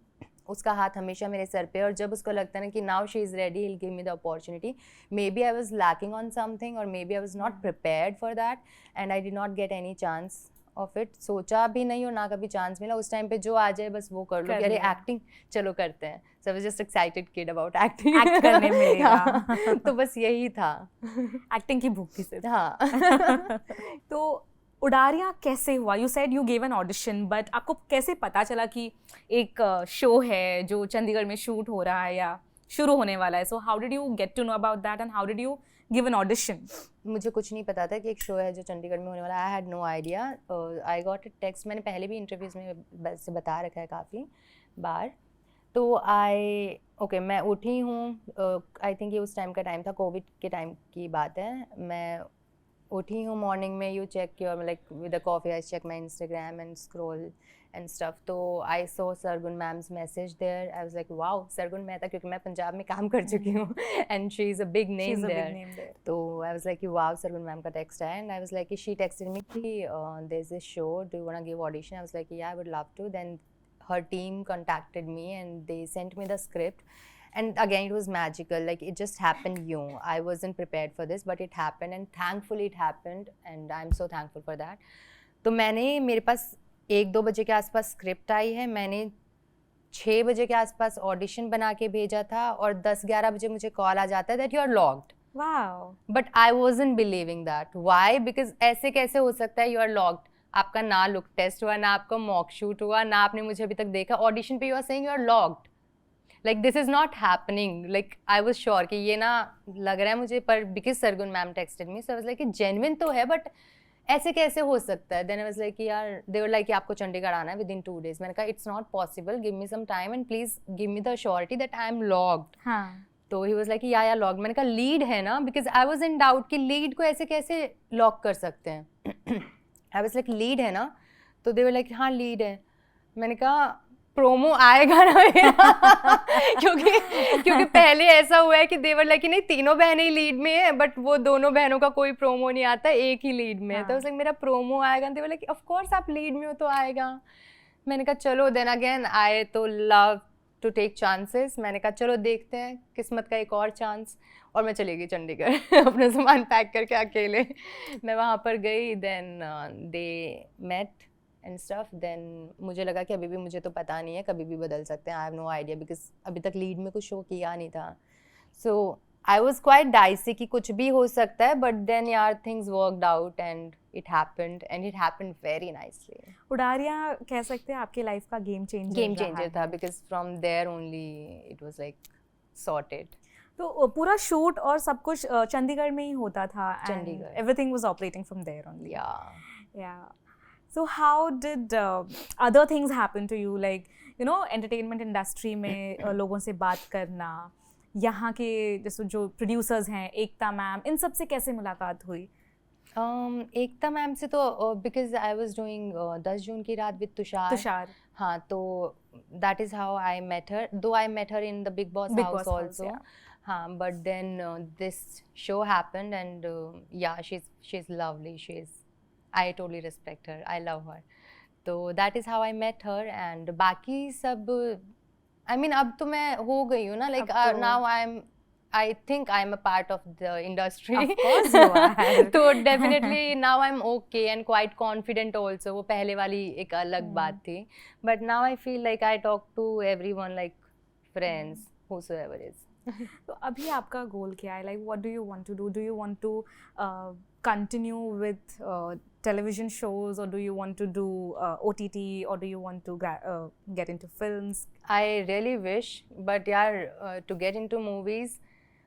उसका हाथ हमेशा मेरे सर पे, और जब उसको लगता है ना कि now she is ready, he will give me the opportunity. Maybe I was lacking on something, और maybe I was not prepared for that, and I did not get any chance of it. सोचा भी नहीं और ना कभी chance मिला। उस time पे जो आ जाए बस वो कर लो, अरे एक्टिंग चलो करते हैं, so I was just excited kid about acting, act करने मिलेगा। तो बस यही था, एक्टिंग की भूख थी सिर्फ। हाँ। तो उडारिया कैसे हुआ? You said you gave an audition, but आपको कैसे पता चला कि एक शो है जो चंडीगढ़ में शूट हो रहा है या शुरू होने वाला है? So how did you get to know about that, and how did you give an audition? मुझे कुछ नहीं पता था कि एक शो है जो चंडीगढ़ में होने वाला है। I had no idea. I got a text, मैंने पहले भी इंटरव्यूज़ में से बता रखा है काफ़ी बार। तो ओके मैं उठी हूँ, आई थिंक ये उस टाइम का टाइम था, कोविड के टाइम की बात है। मैं उठी हूँ मॉर्निंग में, you check your like with the coffee I check my Instagram and scroll and stuff. तो I saw Sargun ma'am's message there. I was like wow, Sargun Mehta, क्योंकि मैं पंजाब में काम कर चुकी हूँ and she is a big She's name a big there. name there. तो I was like wow, Sargun ma'am का टेक्स्ट है. And I was like she texted me कि there is this show, do you want to give audition? I was like yeah, I would love to. Then her team contacted me and they sent me the script. And again, it was magical, like it just happened. I wasn't prepared for this, but it happened, and thankfully it happened, and I'm so thankful for that. तो मैंने, मेरे पास 1-2 बजे के आसपास script I है, मैंने 6 बजे के आसपास ऑडिशन बना के भेजा था, और 10-11 बजे मुझे कॉल आ जाता है that you are locked. Wow. But I wasn't believing that. Why? Because ऐसे कैसे हो सकता है, यू आर लॉक्ड. आपका ना लुक टेस्ट हुआ, ना आपका मॉक शूट हुआ, ना आपने मुझे अभी तक देखा, ऑडिशन पे you are saying you are locked. Like this is not happening. Like I was sure कि ये ना लग रहा है मुझे, पर because Sargun ma'am texted me, so I was like genuine तो है, बट ऐसे कैसे हो सकता है. देन आई वाज लाइक यार, दे वर लाइक कि आपको चंडीगढ़ आना है विद इन 2 days. मैंने कहा it's not possible, give me some time and please give me the surety that I am locked. हाँ. तो he was like yeah lock. मैंने कहा लीड है ना, because I was in doubt कि lead को ऐसे कैसे लॉक कर सकते हैं. आई वाज लाइक लीड है ना, तो दे वर लाइक हाँ लीड है. मैंने कहा प्रोमो आएगा ना मेरा. क्योंकि पहले ऐसा हुआ है कि दे वर लाइक नहीं, तीनों बहनें ही लीड में है, बट वो दोनों बहनों का कोई प्रोमो नहीं आता, एक ही लीड में है. तो लाइक मेरा प्रोमो आएगा, दे वर लाइक ऑफ कोर्स आप लीड में हो तो आएगा. मैंने कहा चलो. देन अगेन आई तो लव टू टेक चांसेस. मैंने कहा चलो देखते हैं, किस्मत का एक और चांस. और मैं चली गई चंडीगढ़ अपना सामान पैक करके अकेले. मैं वहाँ पर गई. Then they met and stuff. Then मुझे लगा कि अभी भी मुझे तो पता नहीं है, कभी भी बदल सकते हैं. I have no idea, because अभी तक लीड में कुछ शो किया नहीं था. So I was quite dicey कि कुछ भी हो सकता है, बट देन यार things worked out and it happened very nicely. Udaariyaan कह सकते हैं आपकी लाइफ का गेम चेंजर था, because from there only it was like sorted. तो पूरा शूट और सब कुछ चंडीगढ़ में ही होता था. Chandigarh. Everything was operating from there only. Yeah. So how did other things happen to you, like you know entertainment industry में लोगों से बात करना, यहाँ के जैसे जो प्रोड्यूसर्स हैं, एकता मैम, इन सब से कैसे मुलाकात हुई? एकता मैम से तो because I was doing 10 June की रात विद तुषार. हाँ, तो that is how I met her. Though I met her in the Bigg Boss house also. हाँ, but then this show happened and yeah she is lovely. I totally respect her. I love her. So that is how I met her. And बाकी सब, I mean अब तो मैं हो गई हूँ ना, like now I think I'm a part of the industry. Of course you are. तो definitely now I'm okay and quite confident also. वो पहले वाली एक अलग बात थी. But now I feel like I talk to everyone like friends, whosoever is. तो अभी आपका गोल क्या है? Like what do you want to do? Do you want to continue with television shows, or do you want to do OTT, or do you want to get into films? I really wish, but yeah, to get into movies,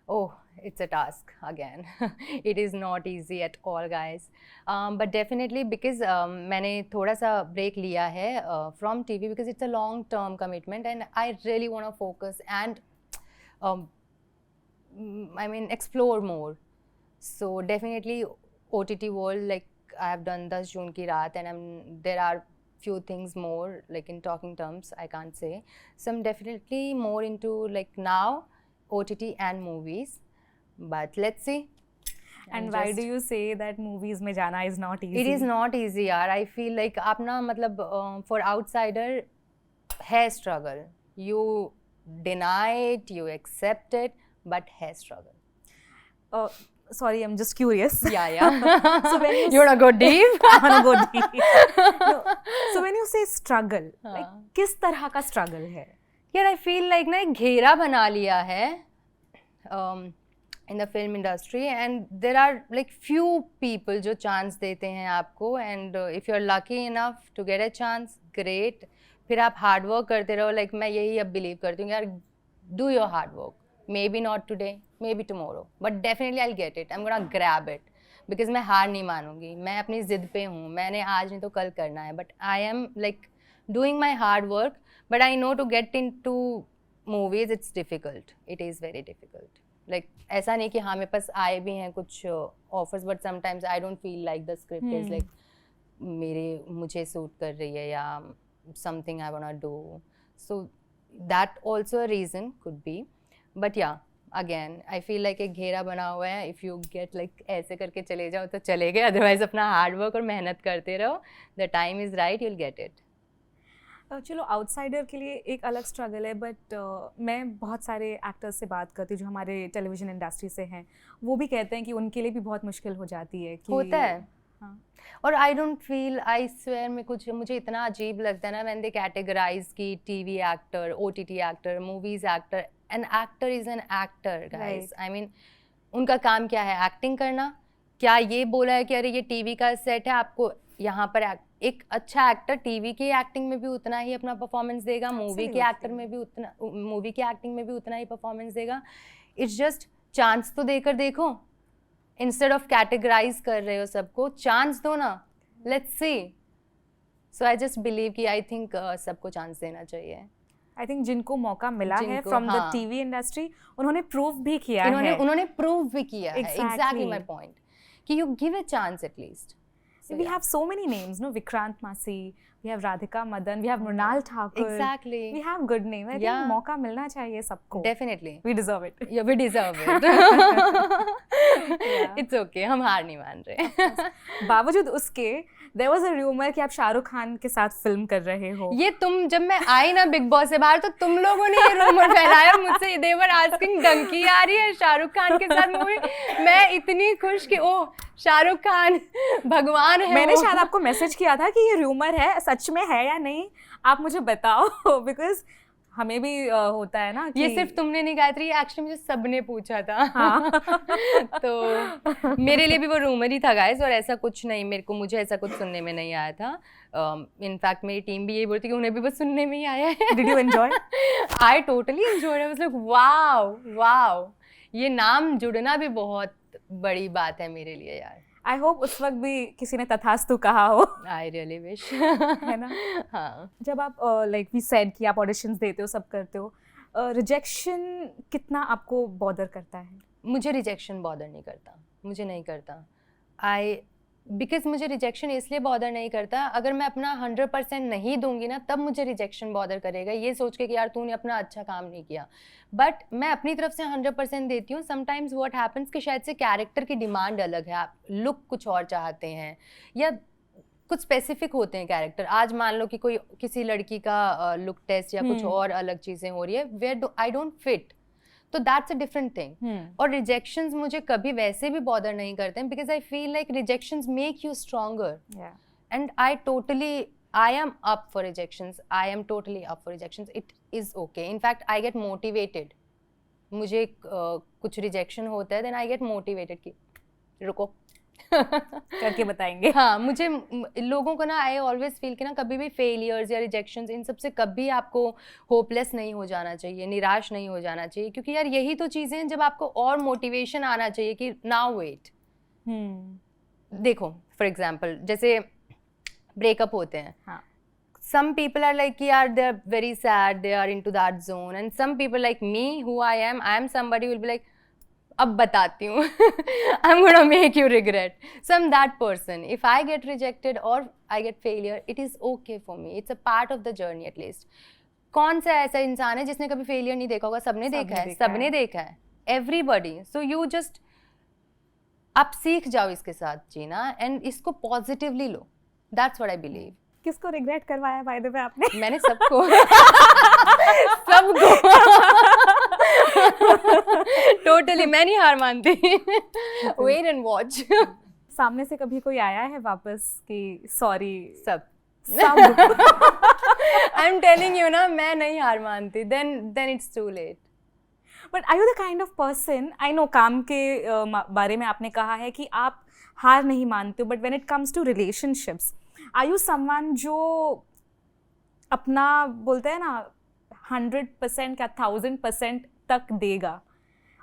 oh, it's a task again. It is not easy at all, guys. But definitely because मैंने थोड़ा सा break लिया है from TV, because it's a long-term commitment and I really want to focus and I mean explore more. So definitely OTT world, like I have done 10 June ki raat, and there are few things more, like in talking terms I can't say. So I'm definitely more into like now OTT and movies, but let's see. And why do you say that movies में जाना is not easy? It is not easy यार. I feel like आप ना मतलब for outsider है struggle. You deny it, you accept it, but है struggle. Sorry, I'm just curious. Yeah. So when you wanna go deep? I wanna go deep. No. So when you say struggle, like किस तरह का struggle है? यार I feel like ना एक घेरा बना लिया है in the film industry, and there are like few people जो chance देते हैं आपको, and if you're lucky enough to get a chance, great. फिर आप hard work करते रहो. Like मैं यही अब believe करती हूँ यार, do your hard work. Maybe not today, maybe tomorrow, but definitely I'll get it. I'm gonna grab it, because मैं हार नहीं मानूंगी. मैं अपनी जिद पे हूँ. मैंने आज नहीं तो कल करना है. But I am like doing my hard work, but I know to get into movies it's difficult. It is very difficult. Like ऐसा नहीं कि हाँ मेरे पास आए भी हैं कुछ offers, but sometimes I don't feel like the script is like मुझे सूट कर रही है या something I want to do, so that also a reason could be. But yeah again I feel like एक घेरा बना हुआ है, इफ़ यू गेट लाइक ऐसे करके चले जाओ तो चले गए, अदरवाइज अपना हार्ड वर्क और मेहनत करते रहो, the time is right, you will get it. चलो आउटसाइडर के लिए एक अलग स्ट्रगल है, बट मैं बहुत सारे एक्टर्स से बात करती हूँ जो हमारे टेलीविजन इंडस्ट्री से हैं, वो भी कहते हैं कि उनके लिए भी बहुत मुश्किल हो जाती है कि होता है. हाँ. और आई डोंट फील, आई स्वेयर में कुछ मुझे इतना अजीब लगता है ना व्हेन दे कैटेगराइज की TV actor, OTT actor, movies actor. An actor is an actor guys. I mean उनका काम क्या है? एक्टिंग करना. क्या ये बोला है कि अरे ये टीवी का सेट है, आपको यहाँ पर एक अच्छा एक्टर टीवी की एक्टिंग में भी उतना ही अपना परफॉर्मेंस देगा, मूवी के एक्टर में भी उतना, मूवी की एक्टिंग में भी उतना ही परफॉर्मेंस देगा. इट्स जस्ट चांस तो देकर देखो, इंस्टेड ऑफ कैटेगराइज कर रहे हो सबको, चांस दो ना, let's see. So I just believe कि आई थिंक सबको चांस देना चाहिए. आई थिंक जिनको मौका मिला है फ्रॉम द टीवी इंडस्ट्री, उन्होंने प्रूव भी किया है. उन्होंने प्रूव भी किया है. Exactly. एग्जैक्टली माय पॉइंट कि you give a chance at least. We have so many names, no? Vikrant Masi, we have Radhika Madan, we have Mrunal Thakur. Exactly. We have good name. I think मौका मिलना चाहिए सबको. Definitely. We deserve it. Yeah, we deserve it. It's okay. हम हार नहीं मान रहे. बावजूद उसके there was a rumor कि आप शाहरुख खान के साथ फिल्म कर रहे हो. ये तुम, जब मैं आई ना बिग बॉस से बाहर, तो तुम लोगों ने ये रूमर फैलाया मुझसे. they were asking डंकी आ रही है शाहरुख खान के साथ मूवी. मैं इतनी खुश कि ओह शाहरुख खान भगवान है. मैंने शायद आपको मैसेज किया था कि ये रूमर है, सच में है या नहीं, आप मुझे बताओ. बिकॉज हमें भी होता है ना कि ये सिर्फ तुमने नहीं गायत्री, एक्चुअली मुझे सबने पूछा था. हाँ. तो मेरे लिए भी वो रूमर ही था गाइस, और ऐसा कुछ नहीं, मुझे ऐसा कुछ सुनने में नहीं आया था. इनफैक्ट मेरी टीम भी यही बोलती कि उन्हें भी बस सुनने में ही आया है. Did you enjoy? I totally enjoyed. I was like wow. ये नाम जुड़ना भी बहुत बड़ी बात है मेरे लिए यार. आई होप उस वक्त भी किसी ने तथास्तु कहा हो. I really wish. है ना. हाँ. जब आप लाइक वी सेड कि आप ऑडिशंस देते हो, सब करते हो, रिजेक्शन कितना आपको बॉदर करता है? मुझे रिजेक्शन बॉदर नहीं करता, मुझे नहीं करता. बिकॉज मुझे रिजेक्शन इसलिए बॉदर नहीं करता, अगर मैं अपना 100% नहीं दूंगी ना, तब मुझे रिजेक्शन बॉदर करेगा, ये सोच के कि यार तूने अपना अच्छा काम नहीं किया. बट मैं अपनी तरफ से 100% देती हूँ. समटाइम्स व्हाट हैपेंस कि शायद से कैरेक्टर की डिमांड अलग है, आप लुक कुछ और चाहते हैं या कुछ स्पेसिफिक होते हैं कैरेक्टर. आज मान लो कि कोई किसी लड़की का लुक टेस्ट या कुछ और अलग चीज़ें हो रही है, वेयर आई डोंट फिट, तो दैट्स अ डिफरेंट थिंग. और रिजेक्शंस मुझे कभी वैसे भी बॉदर नहीं करते हैं, because I feel like rejections make you stronger. And I am up for rejections. I am totally up for rejections. It is okay. In fact I get motivated. मुझे कुछ रिजेक्शन होता है, देन आई गेट मोटिवेटेड कि रुको करके बताएंगे. हाँ, मुझे लोगों को ना, आई ऑलवेज फील कि ना कभी भी फेलियर्स या रिजेक्शंस, इन सब से कभी आपको होपलेस नहीं हो जाना चाहिए, निराश नहीं हो जाना चाहिए, क्योंकि यार यही तो चीज़ें हैं जब आपको और मोटिवेशन आना चाहिए कि नाउ वेट. देखो फॉर एग्जांपल जैसे ब्रेकअप होते हैं. हाँ. Some people are like यार they are very sad, they are into that zone, and some people like me, who I am somebody who will be like अब बताती हूँ. I'm gonna make you regret. So I'm that person. If I get rejected or I get failure, it is okay for me. It's a part of the journey at least. कौन सा ऐसा इंसान है जिसने कभी फेलियर नहीं देखा होगा? सबने देखा है, सबने देखा है. Everybody. So you just आप सीख जाओ इसके साथ जीना and इसको positively लो. That's what I believe. किसको रिग्रेट करवाया बाय द वे आपने? मैंने सबको टोटली मैं नहीं हार मानती. Wait and watch. सामने से कभी कोई आया है वापस कि सॉरी? सब. सब. आई एम टेलिंग यू ना, मैं नहीं हार मानती. Then it's too late. But are you the kind of person, I know काम के बारे में आपने कहा है कि आप हार नहीं मानते हो, but when it comes to relationships, are you someone जो अपना बोलते हैं ना 100% या 1000% तक देगा,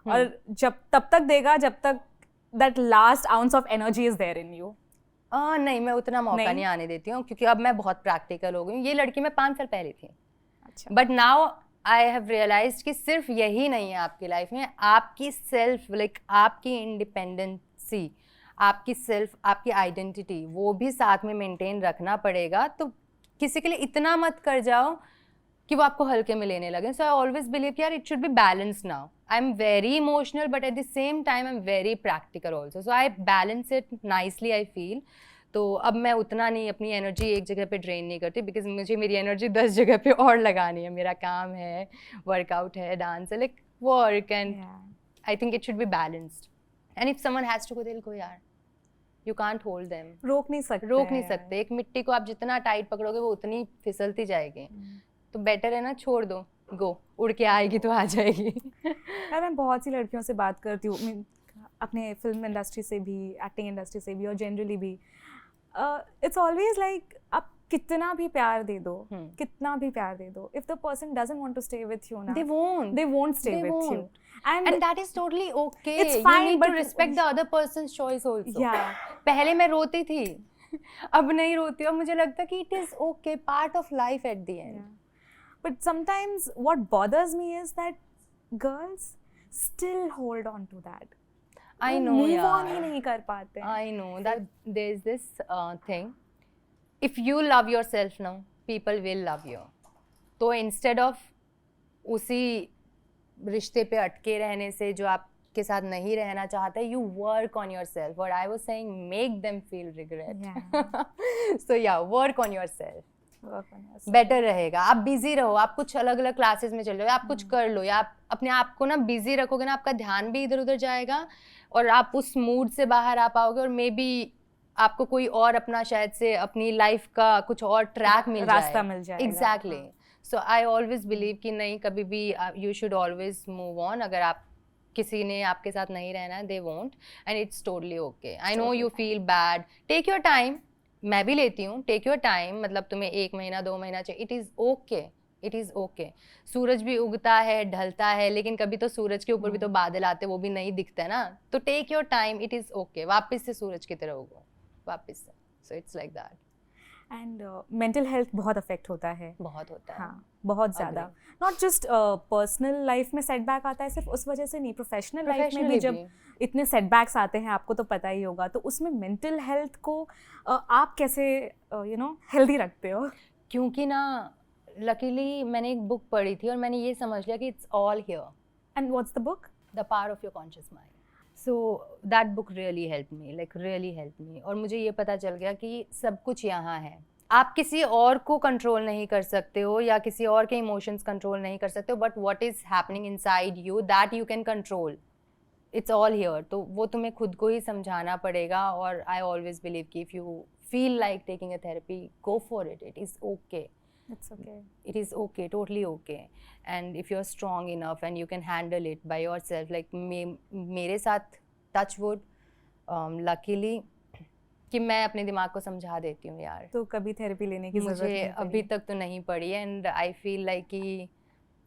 और तब तक देगा जब तक that last ounce of energy is there in you? नहीं, मैं उतना मौका नहीं आने देती हूँ, क्योंकि अब मैं बहुत प्रैक्टिकल हो गई हूँ. ये लड़की मैं 5 साल पहले थी. अच्छा. But now I have realised कि सिर्फ यही नहीं है आपकी लाइफ में, आपकी सेल्फ आपकी इंडिपेंडेंसी, आपकी सेल्फ, आपकी आइडेंटिटी, वो भी साथ में मेंटेन रखना पड़ेगा। तो किसी के लिए इतना मत कर जाओ कि वो आपको हल्के में लेने लगे। सो आई ऑलवेज बिलीव कि यार it should be balance now. I am very emotional but at the same time I am very practical also, so I balance it nicely I feel. तो अब मैं उतना नहीं अपनी एनर्जी एक जगह पे ड्रेन नहीं करती, बिकॉज मुझे मेरी एनर्जी 10 जगह पे और लगानी है। मेरा काम है, वर्कआउट है, डांस है, work, and I think it should be balanced. And if someone has to go, they will go यार, यू कांट होल्ड देम, रोक नहीं सकते। एक मिट्टी को आप जितना टाइट पकड़ोगे वो उतनी फिसलती जाएगी। तो बेटर है ना, छोड़ दो, गो, उड़ के आएगी तो आ जाएगी। यार मैं बहुत सी लड़कियों से बात करती हूँ, अपने फिल्म इंडस्ट्री से भी, एक्टिंग इंडस्ट्री से भी, और जनरली भी, इट्स ऑलवेज लाइक आप कितना भी प्यार दे दो, कितना भी प्यार दे दो, if the person doesn't want to stay with you ना, they won't stay with you, and that is totally okay. It's fine, you need but to respect the other person's choice also. Yeah. पहले मैं रोती थी, अब नहीं रोती, और मुझे लगता कि it is okay, part of life at the end. Yeah. But sometimes what bothers me is that girls still hold on to that. I know, move on ही नहीं कर पाते। I know that there is this thing. If you love yourself now, people will love you. तो instead of उसी रिश्ते पे अटके रहने से जो आपके साथ नहीं रहना चाहता, you work on yourself. What I was saying, make them feel regret. Yeah. So yeah, work on yourself. Better रहेगा। आप बिजी रहो, आप कुछ अलग अलग क्लासेस में चल रहे हो, आप कुछ कर लो, या आप अपने आप को ना बिजी रखोगे ना, आपका ध्यान भी इधर उधर जाएगा और आप उस मूड से बाहर आ पाओगे, और मे बी आपको कोई और अपना शायद से अपनी लाइफ का कुछ और ट्रैक रास्ता मिल जाएगा। Exactly. So I always believe कि नहीं, कभी भी you should always move on. अगर आप किसी ने आपके साथ नहीं रहना है, they won't, and it's totally okay. I know you feel bad, take your time, मैं भी लेती हूँ, टेक योर टाइम, मतलब तुम्हें 1 महीना 2 महीना चाहिए, it is okay, it is okay. सूरज भी उगता है, ढलता है, लेकिन कभी तो सूरज के ऊपर भी तो बादल आते, वो भी नहीं दिखता है ना। तो take your time, it is okay, वापस से सूरज की तरह उगो, वापस से। So it's like that. And mental health बहुत अफेक्ट होता है, बहुत होता है, हाँ, बहुत ज़्यादा। नॉट जस्ट पर्सनल लाइफ में सेटबैक आता है सिर्फ उस वजह से नहीं, प्रोफेशनल लाइफ में भी जब इतने सेटबैक्स आते हैं, आपको तो पता ही होगा, तो उसमें मेंटल हेल्थ को आप कैसे हेल्दी रखते हो? क्योंकि ना लकीली मैंने एक बुक पढ़ी थी और मैंने ये समझ लिया कि it's all here. And what's the book? The power of your conscious mind. So that book really help me, really help me. और मुझे ये पता चल गया कि सब कुछ यहाँ है। आप किसी और को कंट्रोल नहीं कर सकते हो या किसी और के इमोशंस कंट्रोल नहीं कर सकते हो, but what is happening inside you, that you can control. It's all here. तो वो तुम्हें खुद को ही समझाना पड़ेगा। और आई ऑलवेज बिलीव कि if you feel like taking a therapy, go for it, it is okay. It's okay. It is okay, totally okay. And if you're strong enough and you can handle it by yourself, like मेरे साथ touch wood, luckily कि मैं अपने दिमाग को समझा देती हूँ यार। तो कभी थेरेपी लेने की ज़रूरत नहीं पड़ी? अभी तक तो नहीं पड़ी। एंड आई फील लाइक कि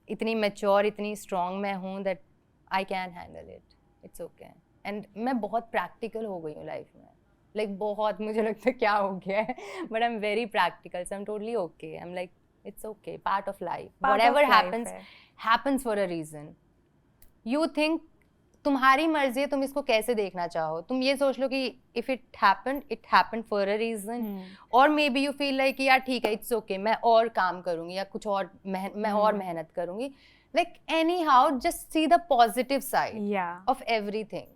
इतनी मैच्योर, इतनी स्ट्रॉन्ग मैं हूँ that I can handle it, it's okay. And मैं बहुत प्रैक्टिकल हो गई हूँ लाइफ में, लाइक बहुत, मुझे लगता है क्या हो गया है, but I am very practical, so I am totally okay. I am like it's okay, part of life, whatever happens for a reason. You think तुम्हारी मर्जी है, तुम इसको कैसे देखना चाहो। तुम ये सोच लो कि if it happened for a reason, और maybe you feel like यार ठीक है, इट्स ओके, मैं और काम करूंगी या कुछ और मैं और मेहनत करूंगी। Like any how, just see the positive side of everything.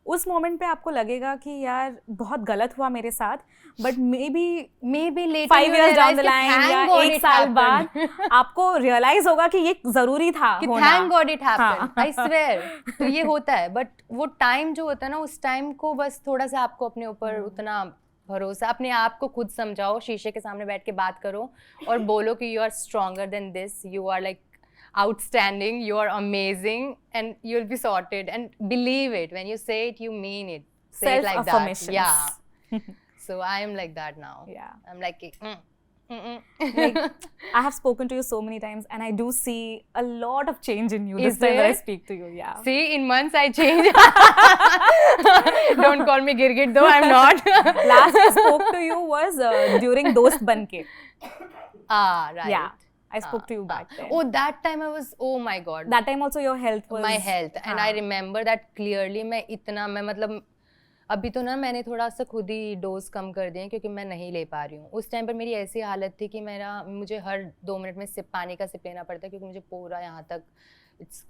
उस मोमेंट पे आपको लगेगा कि यार बहुत गलत हुआ मेरे साथ, but maybe later 5 years down the line या 1 साल बाद आपको रियलाइज होगा कि ये जरूरी था होना। Thank God it happened, I swear. तो ये होता है, बट वो टाइम जो होता है ना, उस टाइम को बस थोड़ा सा आपको अपने ऊपर उतना भरोसा, अपने आप को खुद समझाओ, शीशे के सामने बैठ के बात करो और बोलो कि you are stronger than this, you are like outstanding, you are amazing, and you'll be sorted. And believe it, when you say it, you mean it. Say it like that. Yeah. So I am like that now. Yeah. I'm like, like, I have spoken to you so many times, and I do see a lot of change in you Is this time when I there? speak to you. Yeah. See, in months I change. Don't call me Girgit though, I'm not. Last I spoke to you was during Dost Banke. Right. Yeah. I spoke to you back then. Oh, that time I was, oh my God. That time also your health was... My health. And I remember that clearly. मैं मतलब अभी तो ना मैंने थोड़ा सा खुद ही dose कम कर दिए क्योंकि मैं नहीं ले पा रही हूँ. उस टाइम पर मेरी ऐसी हालत थी कि मुझे हर 2 मिनट में सिप पानी का सिप लेना पड़ता क्योंकि मुझे पूरा यहाँ तक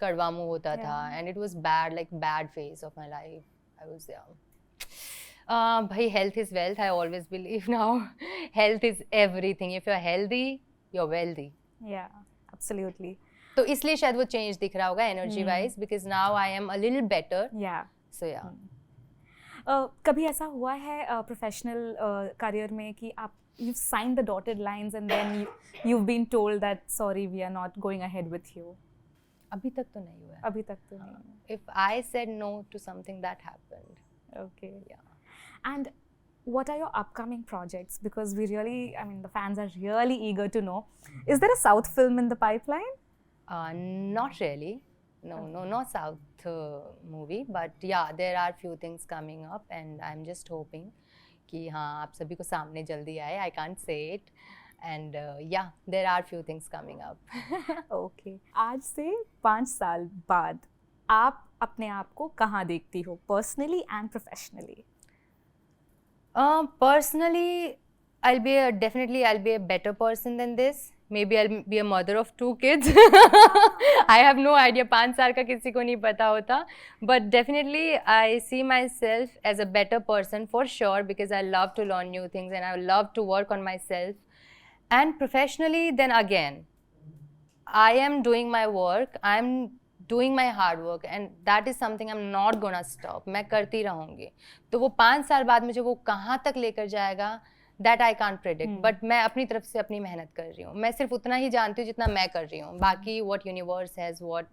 कड़वा मुँह होता था. And it was bad, like bad phase of my life. I was भाई health is wealth. I always believe now. Health is everything. If you're healthy, you're wealthy. Yeah, absolutely. तो इसलिए शायद वो चेंज दिख रहा होगा energy wise because now I am a little better. Yeah. So yeah. कभी ऐसा हुआ है प्रोफेशनल करियर में कि आप you've signed the dotted lines and then you've been told that sorry we are not going ahead with you? अभी तक तो नहीं हुआ है. अभी तक तो नहीं. If I said no to something that happened. Okay. Yeah. And what are your upcoming projects? Because we really, I mean, the fans are really eager to know. Is there a South film in the pipeline? Not really. No South movie. But yeah, there are few things coming up, and I'm just hoping कि हाँ आप सभी को सामने जल्दी आए. I can't say it, and yeah, there are few things coming up. Okay. आज से 5 साल बाद आप अपने आप को कहाँ देखती हो? Personally and professionally. Personally, I'll be a better person than this. Maybe I'll be a mother of 2 kids. I have no idea. 5 साल का किसी को नहीं पता होता. But definitely, I see myself as a better person for sure because I love to learn new things and I love to work on myself. And professionally, then again, I am doing my work. I'm doing my hard work and that is something I'm not gonna stop. मैं करती रहूँगी. तो वो 5 साल बाद मुझे वो कहाँ तक लेकर जाएगा that I can't predict. But मैं अपनी तरफ से अपनी मेहनत कर रही हूँ. मैं सिर्फ उतना ही जानती हूँ जितना मैं कर रही हूँ. बाकी what universe has, what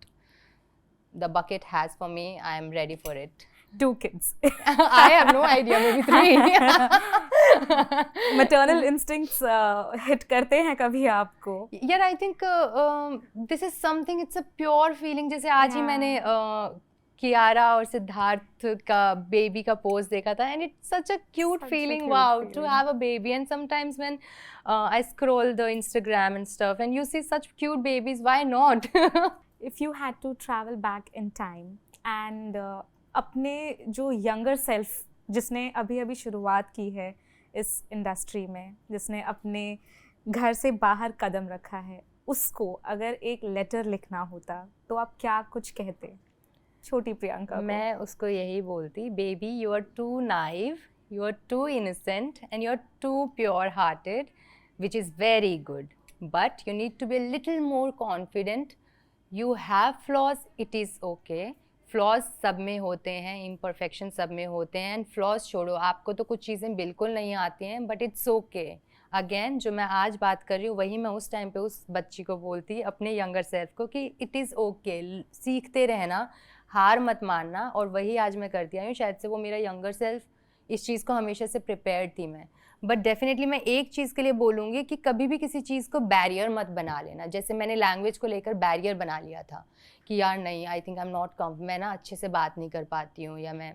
the bucket has for me, I am ready for it. 2 kids. I have no idea, maybe 3. Maternal instincts hit करते हैं कभी आपको? Yeah, I think this is something, it's a pure feeling. जैसे आज ही मैंने कियारा और सिद्धार्थ का baby का पोस्ट देखा था and it's such a cute feeling. Wow, to have a baby. And sometimes when I scroll the Instagram and stuff and you see such cute babies, why not? If you had to travel back in time and अपने जो younger self जिसने अभी अभी शुरुआत की है इस industry में, जिसने अपने घर से बाहर कदम रखा है, उसको अगर एक लेटर लिखना होता तो आप क्या कुछ कहते छोटी प्रियंका को? मैं उसको यही बोलती, baby you are too naive, you are too innocent and you are too pure hearted, which is very good, but you need to be a little more confident. You have flaws, it is okay. Flaws सब में होते हैं, imperfection सब में होते हैं and flaws छोड़ो, आपको तो कुछ चीज़ें बिल्कुल नहीं आती हैं बट इट्स ओके. अगेन जो मैं आज बात कर रही हूँ वही मैं उस टाइम पे उस बच्ची को बोलती, अपने यंगर सेल्फ को, कि इट इज़ ओके. सीखते रहना, हार मत मानना. और वही आज मैं करती आई हूँ. शायद से वो मेरा यंगर सेल्फ इस चीज़ को हमेशा से प्रिपेयर्ड थी मैं. बट डेफिनेटली मैं एक चीज़ के लिए बोलूँगी कि कभी भी किसी चीज़ को बैरियर मत बना लेना. जैसे मैंने लैंग्वेज को लेकर बैरियर बना लिया था कि यार नहीं, आई थिंक आई एम नॉट मैं ना अच्छे से बात नहीं कर पाती हूँ, या मैं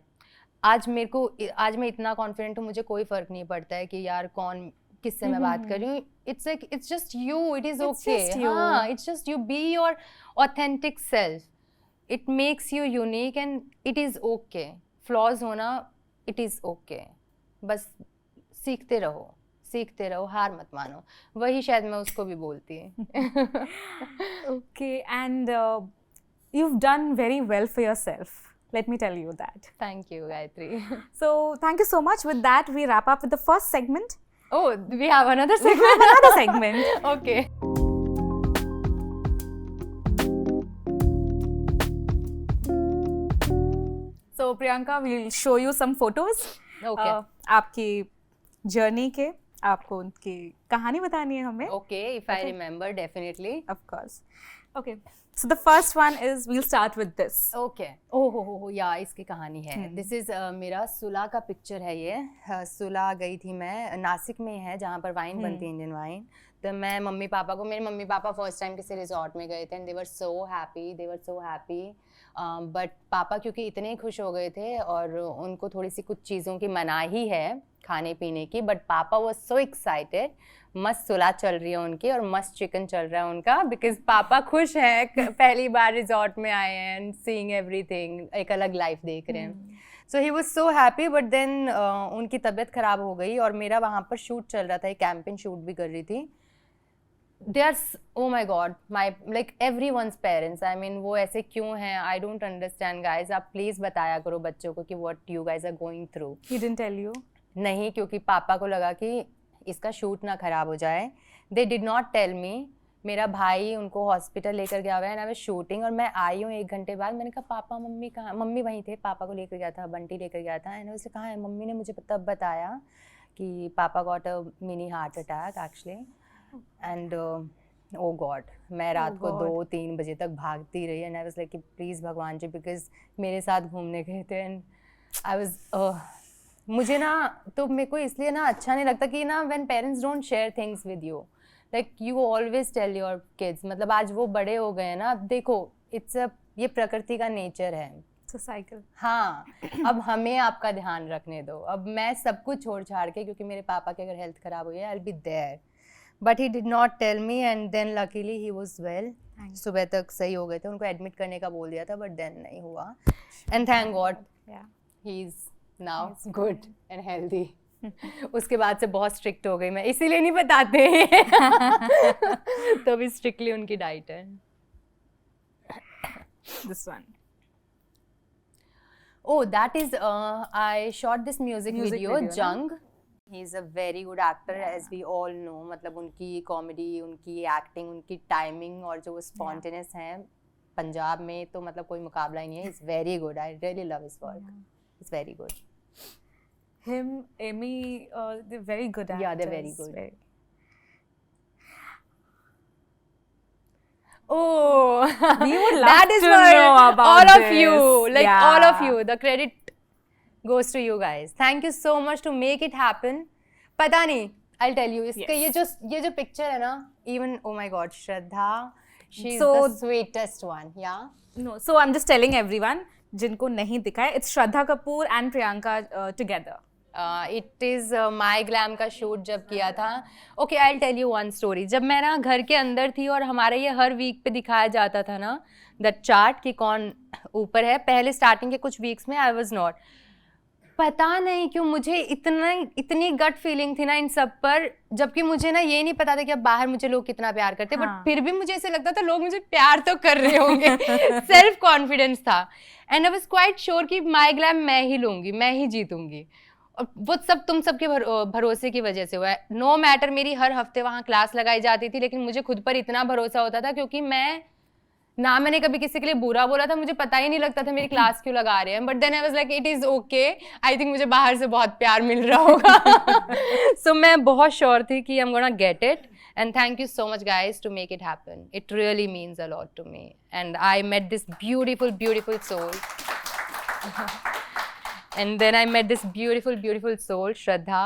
आज मैं इतना कॉन्फिडेंट हूँ, मुझे कोई फ़र्क नहीं पड़ता है कि यार कौन किससे मैं बात कर रही हूँ. It's like it's just you, it is okay. हाँ, it's just you, be your authentic self. It makes you unique and it is okay. Flaws होना इट इज़ ओके. बस सीखते रहो, हार मत मानो. वही शायद मैं उसको भी बोलती. Okay, and you've done very well for yourself. Let me tell you that. Thank you, Gayatri. So, thank you so much. With that, we wrap up with the first segment. Oh, we have another segment? We have another segment. Okay. So, Priyanka, we'll show you some photos. Okay. आपकी journey के, आपको उनकी कहानी बतानी है हमें. Okay, if I remember, definitely. Of course. Okay. So the first one is, we'll start with this. Okay. Oh हो या इसकी कहानी है. This is मेरा सुला का पिक्चर है ये. सुला गई थी मैं, नासिक में है जहाँ पर वाइन बनती है, इंडियन वाइन. तो मैं मेरे मम्मी पापा फर्स्ट टाइम किसी रिजॉर्ट में गए थे and they were so happy. But पापा क्योंकि इतने खुश हो गए थे और उनको थोड़ी सी कुछ चीज़ों की मनाही है खाने पीने की, बट पापा वॉज सो एक्साइटेड. मस्त सुलह चल रही है उनकी और मस्त चिकन चल रहा है उनका, बिकॉज पापा खुश हैं, पहली बार रिजॉर्ट में आए हैं एंड सीइंग एवरीथिंग, एक अलग लाइफ देख रहे हैं. So he was so happy. But then उनकी तबीयत खराब हो गई और मेरा वहाँ पर शूट चल रहा था, एक कैंपेन शूट भी कर रही थी. They are, oh my god, my like everyone's parents. I mean, वो ऐसे क्यों हैं? I don't understand, guys. आप please बताया करो बच्चों को कि what you guys are going through. He didn't tell you? नहीं, क्योंकि पापा को लगा कि इसका शूट ना खराब हो जाए. They did not tell me. मेरा भाई उनको हॉस्पिटल लेकर गया हुआ है, ना शूटिंग, और मैं आई हूँ 1 घंटे बाद. मैंने कहा पापा मम्मी कहाँ? मम्मी वहीं थे, पापा को लेकर गया था, बंटी लेकर गया था. एंड उससे कहाँ है? मम्मी ने मुझे तब बताया कि पापा got a mini heart attack actually. And oh god, मैं रात को 2-3 बजे तक भागती रही. एंड आई वाज लाइक कि प्लीज़ भगवान जी, बिकॉज मेरे साथ घूमने गए थे. एंड आई वाज मुझे ना, तो मेरे को इसलिए ना अच्छा नहीं लगता कि ना when parents don't share things with you, like you always tell your kids. मतलब आज वो बड़े हो गए हैं ना, अब देखो इट्स अ, ये प्रकृति का नेचर है, साइकिल. हाँ. अब हमें आपका ध्यान रखने दो. अब मैं सब कुछ छोड़ छाड़ के, क्योंकि मेरे पापा की अगर हेल्थ खराब हुई है, I will be there. But he did not tell me and then luckily he was well. सुबह तक सही हो गए थे, उनको एडमिट करने का बोल दिया था बट देन नहीं हुआ. And thank God he is now good and healthy. उसके बाद से बहुत स्ट्रिक्ट हो गई मैं, इसीलिए नहीं बताते. तो भी स्ट्रिक्टली उनकी डाइट है. This one. Oh, that is, I shot this music video, Jung. He's a very good actor, as we all know. मतलब उनकी कॉमेडी, उनकी एक्टिंग, उनकी टाइमिंग और जो स्पॉन्टेनियस हैं पंजाब में, तो मतलब कोई मुकाबला ही नहीं है. He's very good. I really love his work. He's very good. Him, Amy, they're very good actors. Yeah, they're very good. Oh, We would love that is to for know about all of this. you, like Yeah. all of you. The credit goes to you guys. Thank you so much to make it happen. पता नहीं, I'll tell you. इसका ये जो picture है ना, even oh my God, Shraddha, she's the sweetest one. Yeah. No, so I'm just telling everyone जिनको नहीं दिखा है, it's Shraddha Kapoor and Priyanka together. It is my glam का शूट जब किया था. Okay, I will tell you one story. जब मैं ना घर के अंदर थी और हमारे ये हर वीक पे दिखाया जाता था ना दैट चार्ट कि कौन ऊपर है, पहले स्टार्टिंग के कुछ वीक्स में आई वाज नॉट. पता नहीं क्यों मुझे इतनी गट फीलिंग थी ना इन सब पर, जबकि मुझे ना ये नहीं पता था कि अब बाहर मुझे लोग कितना प्यार करते. बट फिर भी मुझे ऐसे लगता था लोग मुझे प्यार तो कर रहे होंगे. सेल्फ कॉन्फिडेंस था. And I was quite sure कि माई ग्लैम मैं ही लूंगी, मैं ही जीतूंगी. और वो सब तुम सबके भरोसे की वजह से हुआ है. नो मैटर, मेरी हर हफ्ते वहाँ क्लास लगाई जाती थी, लेकिन मुझे खुद पर इतना भरोसा होता था क्योंकि मैंने कभी किसी के लिए बुरा बोला था. मुझे पता ही नहीं लगता था मेरी क्लास क्यों लगा रहे हैं. But then I was like it is okay, I think मुझे बाहर से बहुत प्यार मिल रहा होगा. सो मैं बहुत श्योर थी कि I am gonna get it. And thank you so much guys to make it happen. It really means a lot to me. And I met this beautiful soul. And then I met this beautiful soul, Shraddha.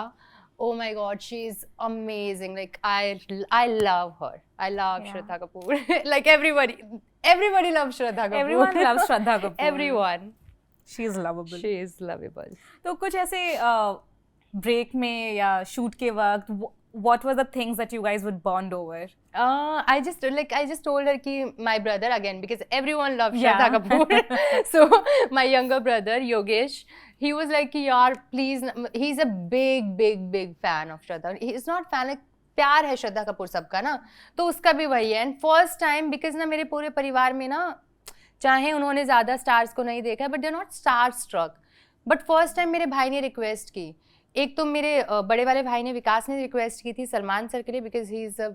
Oh my God, she's amazing. Like I love her. I love Shraddha Kapoor. Like everybody loves Shraddha Kapoor. Everyone loves Shraddha Kapoor. Everyone. She is lovable. She is lovable. तो कुछ ऐसे break में या shoot के वक्त what were the things that you guys would bond over? I just told her कि my brother again, because everyone loves Shraddha Kapoor. So my younger brother Yogesh, he was like कि यार please, he's a big fan of Shraddha. He's not fan, like प्यार है श्रद्धा कपूर सबका ना, तो उसका भी वही है. एंड फर्स्ट टाइम, बिकॉज ना मेरे पूरे परिवार में ना, चाहे उन्होंने ज़्यादा स्टार्स को नहीं देखा है but they are not star struck, but first time मेरे भाई ने रिक्वेस्ट की. एक तो मेरे बड़े वाले भाई ने, विकास ने रिक्वेस्ट की थी सलमान सर के लिए, because he is a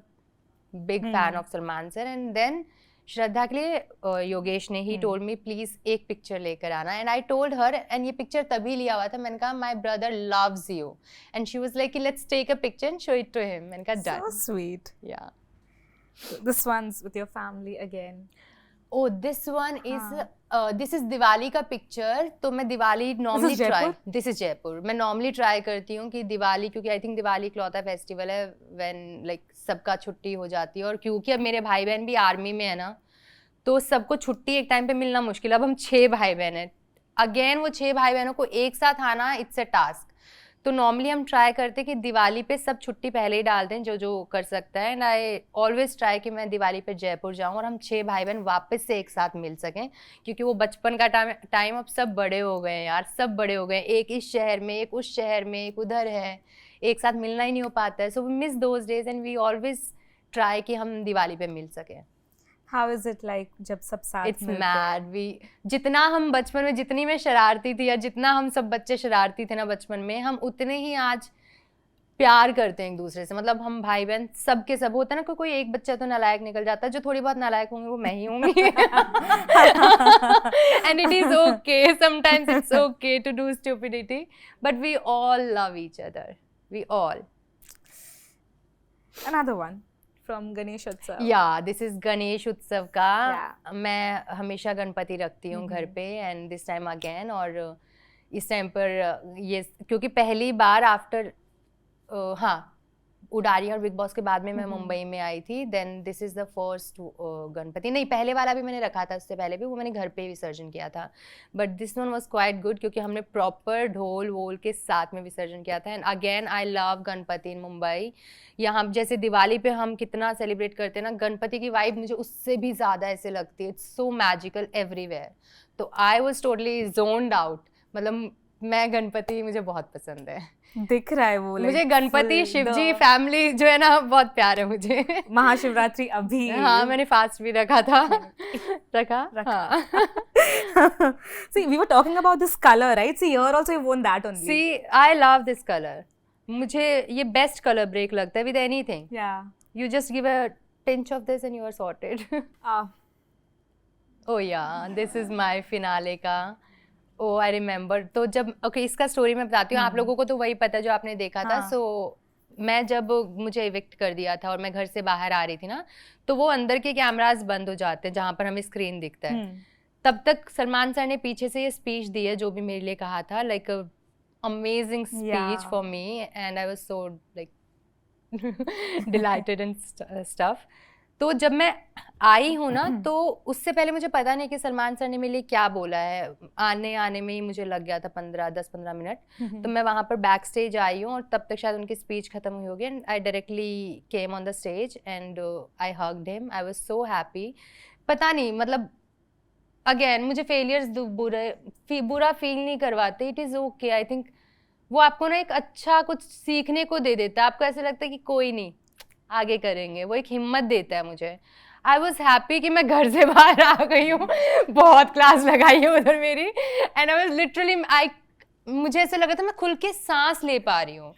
big fan of Salman sir. And then Shraddha के लिए योगेश ने, ही टोल्ड मी प्लीज एक पिक्चर लेकर आना. And I told her, and ये पिक्चर तभी लिया हुआ था. मैंने कहा my brother loves you, and she was like let's take a picture and show it to him. मैंने कहा done. So sweet. Yeah. This one's with your family again. Oh, this one is this is Diwali का picture. तो मैं Diwali normally try, this is Jaipur, मैं normally try करती हूँ कि दिवाली, क्योंकि आई थिंक दिवाली इकलौता फेस्टिवल है व्हेन लाइक सबका छुट्टी हो जाती है. और क्योंकि अब मेरे भाई बहन भी आर्मी में है ना, तो सबको छुट्टी एक टाइम पे मिलना मुश्किल. अब हम 6 भाई बहन हैं. अगेन वो 6 भाई बहनों को एक साथ आना, इट्स अ टास्क. तो नॉर्मली हम ट्राई करते कि दिवाली पे सब छुट्टी पहले ही डाल दें जो जो कर सकता है, एंड आई ऑलवेज ट्राई कि मैं दिवाली पे जयपुर जाऊं और हम 6 भाई बहन वापस से एक साथ मिल सकें, क्योंकि वो बचपन का टाइम अब सब बड़े हो गए हैं यार, सब बड़े हो गए, एक इस शहर में, एक उस शहर में, एक उधर है, एक साथ मिलना ही नहीं हो पाता है. So we miss those days and we always try कि हम दिवाली पे मिल सकें. How is it like जब सब साथ इट्स मिलते मैड. वी जितना हम बचपन में, जितनी मैं शरारती थी या जितना हम सब बच्चे शरारती थे ना बचपन में, हम उतने ही आज प्यार करते हैं एक दूसरे से. मतलब हम भाई बहन सबके सब होता है ना, कोई एक बच्चा तो नालायक निकल जाता है, जो थोड़ी बहुत नालायक होंगे वो मैं ही होंगी. And it is okay, sometimes it's okay to do stupidity, but we all love each other, we all. Another one from Ganesh Utsav. Yeah this is Ganesh Utsav का. Yeah. मैं हमेशा गणपति रखती हूँ घर पे, एंड दिस टाइम अगेन. और इस time पर ये क्योंकि पहली बार आफ्टर हाँ उडारी और बिग बॉस के बाद में मैं मुंबई में आई थी, then this is the first Ganpati. नहीं, पहले वाला भी मैंने रखा था, उससे पहले भी वो मैंने घर पे विसर्जन किया था, but this one was quite good क्योंकि हमने प्रॉपर ढोल वोल के साथ में विसर्जन किया था. And again I love Ganpati in Mumbai. यहाँ जैसे दिवाली पे हम कितना सेलिब्रेट करते हैं ना, गणपति की वाइब मुझे उससे भी ज़्यादा ऐसे लगती है. It's so magical everywhere. तो I was totally zoned out. मतलब मैं गणपति, मुझे बहुत पसंद है. दिख रहा है वो. मुझे गणपति शिवजी फैमिली जो है ना बहुत प्यार है मुझे. महाशिवरात्रि अभी. हाँ, मैंने फास्ट भी रखा था. रखा. हाँ. See, we were talking about this color, right? See, here also you worn that only. See, I love this color. मुझे ये बेस्ट कलर ब्रेक लगता है with anything. Yeah. You just give a pinch of this and you are sorted. Oh yeah, this is my finale का. Oh, I remember. तो जब इसका story मैं बताती हूँ, आप लोगों को तो वही पता है जो आपने देखा था. हाँ. सो मैं जब मुझे इविक्ट कर दिया था और मैं घर से बाहर आ रही थी ना, तो वो अंदर के कैमरास बंद हो जाते हैं जहाँ पर हमें स्क्रीन दिखता है. तब तक सलमान सर ने पीछे से ये स्पीच दी है जो भी मेरे लिए कहा था, like amazing speech for me, and I was so like delighted and stuff. तो जब मैं आई हूँ ना, तो उससे पहले मुझे पता नहीं कि सलमान सर ने मेरे लिए क्या बोला है. आने में ही मुझे लग गया था 10-15 मिनट. तो मैं वहाँ पर बैक स्टेज आई हूँ और तब तक शायद उनकी स्पीच खत्म हुई होगी, and I directly came on the stage and I hugged him. I was so happy. पता नहीं, मतलब अगेन मुझे फेलियर्स बुरा फील नहीं करवाते. It is okay. I think वो आपको ना एक अच्छा कुछ सीखने को दे देता है. आपको ऐसे लगता है कि कोई नहीं, आगे करेंगे. वो एक हिम्मत देता है मुझे. आई वॉज हैप्पी कि मैं घर से बाहर आ गई हूँ. बहुत क्लास लगाई है उधर मेरी, एंड आई वॉज लिटरली मुझे ऐसा लगा था मैं खुल के सांस ले पा रही हूँ.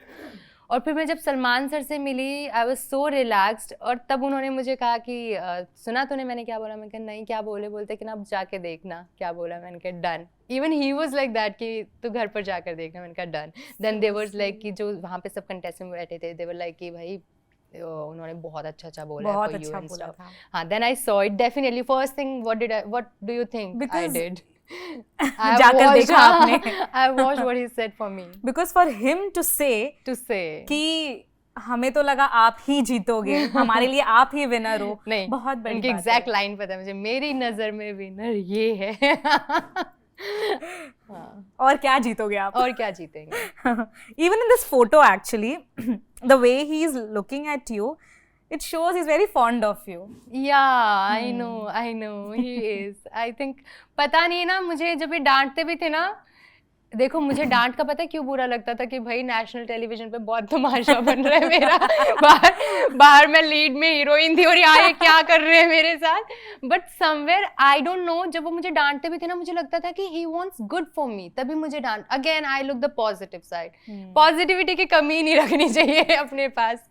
और फिर मैं जब सलमान सर से मिली, आई वॉज सो रिलैक्स्ड. और तब उन्होंने मुझे कहा कि सुना तूने मैंने क्या बोला. मैं कहा नहीं, क्या बोलते कि ना अब जाके देखना क्या बोला. मैंने कहा done. Even he was like that कि तू घर पर जाकर देखना. मैंने कहा done. Then they was like कि जो वहाँ पे सब कंटेस्टेंट बैठे थे, दे वर लाइक कि भाई उन्होंने बहुत अच्छा बोला है for you and stuff. हाँ, then I saw it definitely. First thing, what do you think I did? जाकर देखा आपने. I watched what he said for me. Because for him to say कि हमें तो लगा आप ही जीतोगे, हमारे लिए आप ही विनर हो. नहीं, बहुत बड़ी उनकी एग्जैक्ट लाइन पता है मुझे, मेरी नजर में विनर ये है. और क्या जीतोगे आप? और क्या जीतेंगे? Even in this photo actually, the way he is looking at you, it shows he's very fond of you. Yeah, I know, he is. I think पता नहीं ना, मुझे जब ये डांटते भी थे ना, देखो मुझे डांट का पता है क्यों बुरा लगता था कि भाई नेशनल टेलीविजन पे बहुत तमाशा बन रहा है मेरा. बाहर मैं लीड में हीरोइन थी और ये क्या कर रहे हैं मेरे साथ. But somewhere I don't know, जब वो मुझे डांटते भी थे ना, मुझे लगता था कि he wants good for me, तभी मुझे डांट. Again I look the positive side. Positivity की कमी नहीं रखनी चाहिए अपने पास.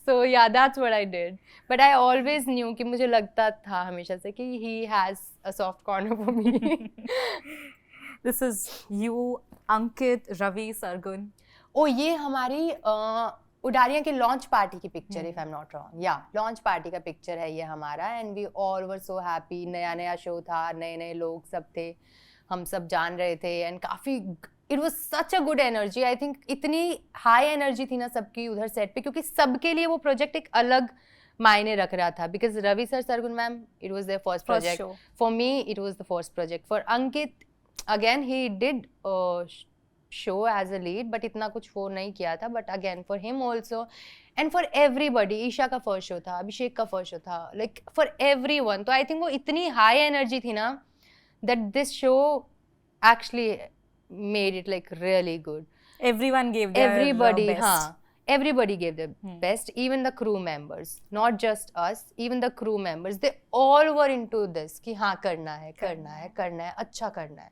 सो या that's what I did. But I always new कि मुझे लगता था हमेशा से कि he has a soft corner for me. This is you, Ankit, Ravi, Sargun. ओ ये हमारी उडारियां के लॉन्च पार्टी की picture, if I am not wrong. या लॉन्च पार्टी का पिक्चर है ये हमारा. And we all were so happy. नया शो था, नए लोग सब थे, हम सब जान रहे थे. एंड काफ़ी it was such a good energy. I think इतनी हाई एनर्जी थी ना सबकी उधर सेट पे, क्योंकि सबके लिए वो प्रोजेक्ट एक अलग मायने रख रहा था. Because Ravi sir, Sargun ma'am, it was there first project. For me it was the first project. For Ankit, again he did show as a lead, but इतना कुछ वो नहीं किया था. But again for him also and for everybody, Isha का first show था, अभिषेक का first show था, लाइक फॉर एवरीवन. तो आई थिंक वो इतनी हाई एनर्जी थी ना that this show actually made it like really good. Everyone gave their Everybody, best. हाँ, everybody gave their best, even the crew members, not just us, even the crew members, they all were into this कि हाँ करना है, अच्छा करना है.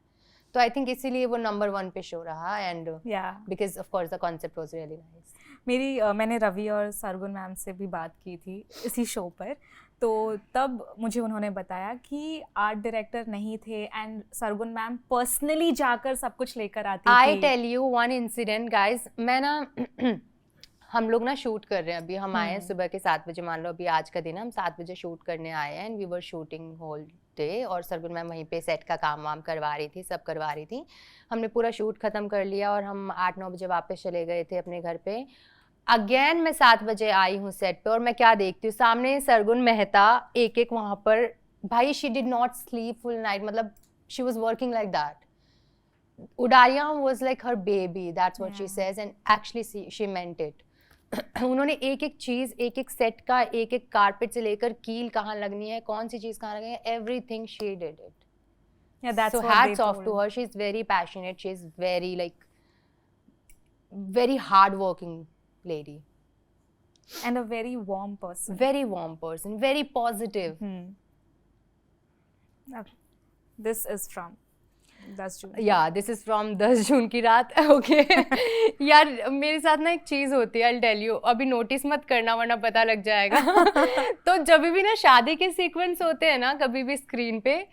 तो I think इसीलिए वो number 1 पे शो रहा, and Yeah. because of course the concept was really nice. मैंने रवि और सरगुन मैम से भी बात की थी इसी शो पर, तो तब मुझे उन्होंने बताया कि आर्ट डायरेक्टर नहीं थे एंड सरगुन मैम पर्सनली जाकर सब कुछ लेकर आती I थी. tell you one incident guys, मैं ना हम लोग ना शूट कर रहे हैं अभी, हम आए हैं सुबह के 7 बजे, मान लो अभी आज का दिन है, हम 7 बजे शूट करने आए हैं, and we were shooting whole day, और सरगुन मैम वहीं पे सेट का काम वाम करवा रही थी, सब करवा रही थी. हमने पूरा शूट खत्म कर लिया और हम 8-9 बजे वापस चले गए थे अपने घर पे. अगेन मैं 7 बजे आई हूँ सेट पे, और मैं क्या देखती हूँ सामने सरगुन मेहता एक वहाँ पर, भाई she did not sleep full night, मतलब she was working like that. Udaariyaan was like her baby, that's what she says, and actually she meant it. उन्होंने एक चीज़, एक सेट का, एक कारपेट से लेकर कील कहाँ लगनी है, कौन सी चीज़ कहाँ लगनी है, everything she did it. Yeah, that's So what hats they off told. to her. She's very passionate. She's very like very hardworking lady. And a very warm person. Very warm person. Very positive. Okay. This is from 10 June. Yeah, this is from 10 June की रात. Okay. यार मेरे साथ ना एक चीज़ होती है, I'll tell you. अभी नोटिस मत करना वरना पता लग जाएगा. तो जब भी ना शादी के सीक्वेंस होते हैं ना कभी भी स्क्रीन पे,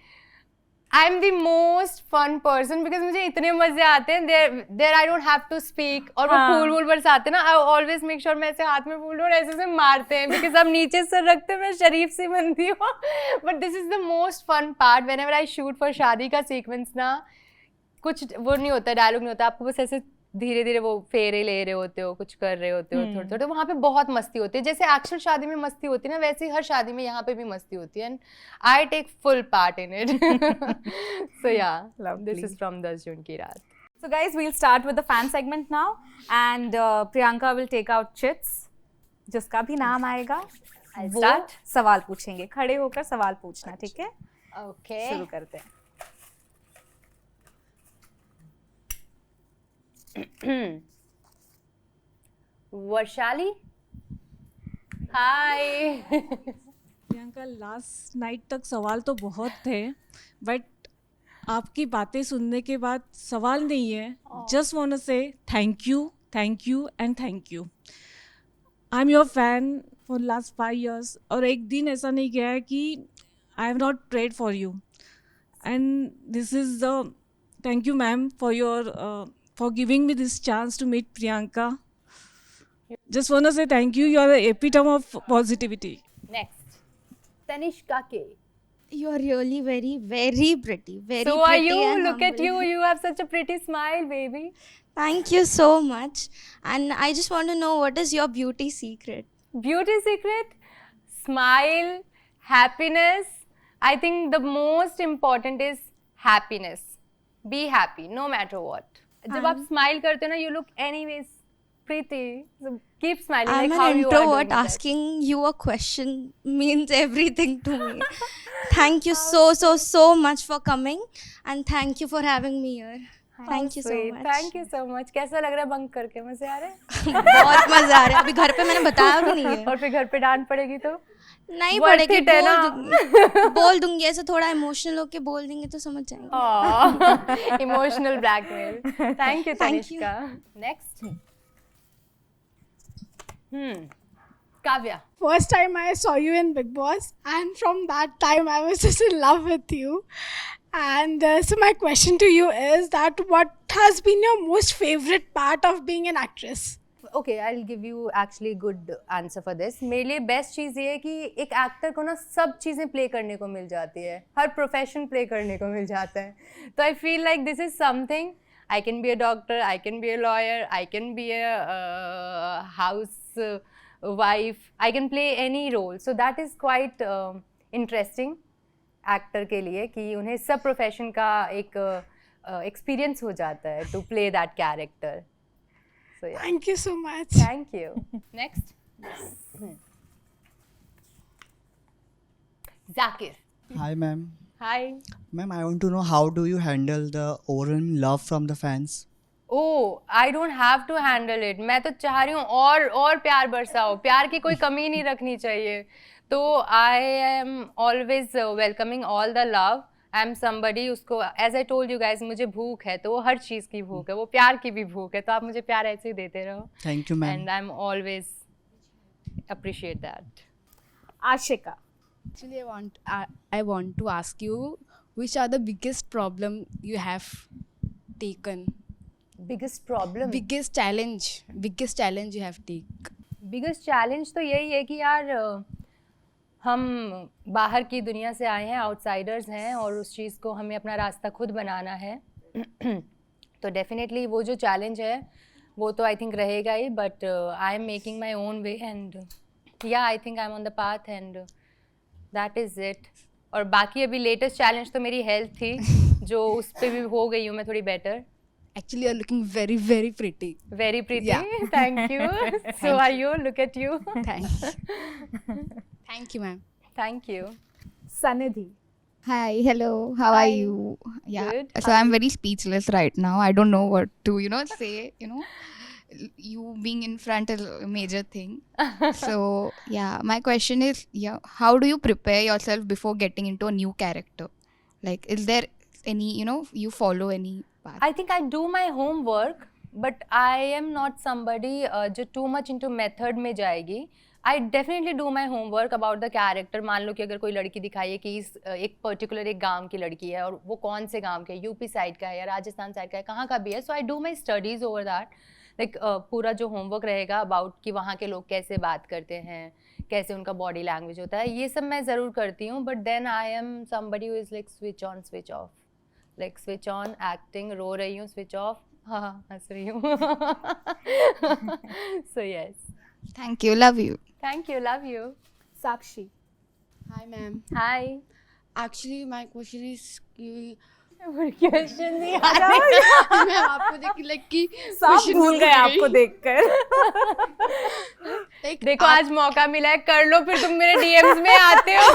I am the most fun person, because मुझे इतने मजे आते हैं, there I don't have to speak. और वो फूल वूल बरसाते ना, आई ऑलवेज मेक श्योर मैं ऐसे हाथ में फूल और ऐसे से मारते हैं, बिकॉज अब नीचे सर रखते हैं, मैं शरीफ सी बनती हूँ. But this is the most fun part whenever I shoot for शादी का सीक्वेंस ना. कुछ वो नहीं होता, डायलॉग नहीं होता, आपको बस ऐसे धीरे धीरे वो फेरे ले रहे होते हो, कुछ कर रहे होते हो थोड़े थोड़े. वहाँ पे बहुत मस्ती होती है, जैसे एक्चुअल शादी में मस्ती होती है ना, वैसे ही हर शादी में यहाँ पे भी मस्ती होती है, and I take full part in it. So yeah, this is from 10 June की रात. So guys, we'll start with the fan segment now, and Priyanka will take out chits, जिसका भी नाम आएगा वो start. सवाल पूछेंगे, खड़े होकर सवाल पूछना, ठीक है? ओके, शुरू करते हैं. वर्षाली, हाय. प्रियंका, लास्ट नाइट तक सवाल तो बहुत थे, बट आपकी बातें सुनने के बाद सवाल नहीं है. जस्ट वांट टू से thank you and thank you. I am your fan for last 5 years, और एक दिन ऐसा नहीं गया है कि I have not prayed for you. And this is the thank you ma'am for giving me this chance to meet Priyanka. Just want to say thank you. You are the epitome of positivity. Next, Tanishka K. You are really very, very pretty. Very So pretty. are you? and Look at humble. you. You have such a pretty smile, baby. Thank you so much. And I just want to know, what is your beauty secret? Beauty secret? Smile, happiness. I think the most important is happiness. Be happy, no matter what. जब आप smile करते हो ना, you look anyways pretty. So keep smiling I'm like an how you are introvert. doing that. Asking you a question means everything to me. Thank you so much for coming, and thank you for having me here. Thank you so Sweet. much. Thank you so much. कैसा लग रहा है bunk करके? मजे आ रहे हैं? बहुत मजा आ रहा है. अभी घर पे मैंने बताया भी नहीं है. और फिर घर पे डांट पड़ेगी तो? नहीं Worth पड़ेगी, it है ना? बोल दूंगी. ऐसे थोड़ा इमोशनल होके बोल देंगे तो समझ जाएंगे. Emotional blackmail. Thank you, Thank you. Tanishka. Next. Kavya. First time I saw you in Big Boss, and from that time I was just in love with you. And so my question to you is that what has been your most favorite part of being an actress? Okay, I'll give you actually good answer for this. मेरे लिए best चीज़ ये है कि एक actor को ना सब चीज़ें प्ले करने को मिल जाती है, हर प्रोफेशन प्ले करने को मिल जाता है. तो I feel like this is something. I can be a doctor, I can be a lawyer, I can be a housewife, I can play any role. So that is quite interesting actor के लिए कि उन्हें सब profession का एक experience हो जाता है टू प्ले दैट कैरेक्टर. सो या, Thank you so much. Thank you. Next Zakir. Hi, ma'am. Hi. Ma'am, I want to know how do you handle the overwhelming love from the fans? I don't have to handle it. मैं तो चाह रही हूँ और प्यार बरसाओ. प्यार की कोई कमी नहीं रखनी चाहिए. तो I am always welcoming all the love. I am somebody, उसको as I told you guys, मुझे भूख है तो वो हर चीज़ की भूख है, वो प्यार की भी भूख है. तो आप मुझे प्यार ऐसे ही देते रहो. Thank you, ma'am. And I am always appreciate that. Ashika. Actually, I want to ask you, which are the biggest problem you have taken? Biggest problem, Biggest challenge you have taken. Biggest challenge तो यही है कि यार हम बाहर की दुनिया से आए हैं, आउटसाइडर्स हैं, और उस चीज़ को हमें अपना रास्ता खुद बनाना है. तो डेफिनेटली वो जो चैलेंज है वो तो आई थिंक रहेगा ही. But I am making my own way and yeah I think I am on the path and that is it. और बाकी अभी लेटेस्ट चैलेंज तो मेरी हेल्थ थी, जो उस पर भी हो गई हूँ मैं थोड़ी better. Actually, you're looking very, very pretty. Very pretty. Yeah. Thank you. So are you. Look at you. Thanks. Thank you, ma'am. Thank you. Sanidhi. Hi, hello, how Hi. are you? Yeah, Good. so I'm very speechless right now. I don't know what to, say, you being in front is a major thing. So, yeah, my question is, how do you prepare yourself before getting into a new character? Like, is there any, you follow any path? I think I do my homework, but I am not somebody जो too much into method में जाएगी. I definitely do my homework about the character. मान लो कि अगर कोई लड़की दिखाई है कि एक पर्टिकुलर एक गांव की लड़की है और वो कौन से गांव के है, यूपी साइड का है या राजस्थान साइड का है, कहाँ का भी है. So I do my studies over that. Like पूरा जो होमवर्क रहेगा अबाउट कि वहाँ के लोग कैसे बात करते हैं, कैसे उनका बॉडी लैंग्वेज होता है, ये सब मैं ज़रूर करती हूँ. But then I am somebody who is like switch on switch off. Like switch on acting, रो रही हूँ, स्विच ऑफ हाँ हंस रही हूँ. So yes. Thank you, love you. Thank you. Love you. Sakshi. Hi, ma'am. Hi. Actually, my question is, question ही मैं आपको देख कि सब भूल गए आपको देखकर. देखो आज मौका मिला है, कर लो. फिर तुम मेरे डीएम्स में आते हो.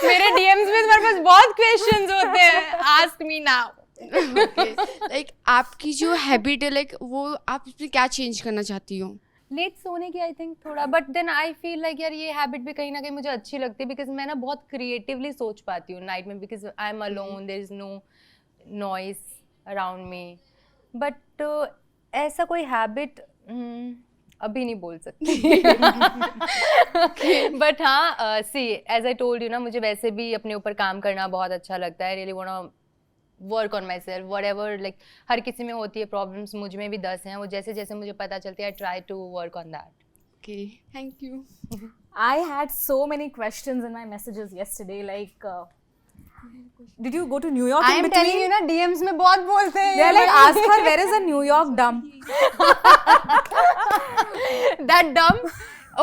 मेरे डीएम्स में तुम्हारे पास बहुत क्वेश्चंस होते हैं. Ask me now. लाइक आपकी जो हैबिट है, लाइक वो आप इसमें क्या चेंज करना चाहती हो? लेट सोने की आई थिंक थोड़ा. But then I feel like यार ये हैबिट भी कहीं ना कहीं मुझे अच्छी लगती है, बिकॉज मैं ना बहुत क्रिएटिवली सोच पाती हूँ नाइट में, because I am alone, there is no noise around me. But ऐसा कोई हैबिट अभी नहीं बोल सकती. बट हाँ see as I told you ना, मुझे वैसे भी अपने ऊपर काम करना बहुत अच्छा लगता है. Really want work on myself. Whatever like हर किसी में होती है प्रॉब्लम्स, मुझ में भी 10 हैं. वो जैसे जैसे मुझे पता चलती है, I try to work on that. Okay, thank you. I had so many questions in my messages yesterday. Like, did you go to New York? I am telling you ना, डीएम्स में बहुत बोलते हैं. They're like, ask her where is a New York dump. That dumb.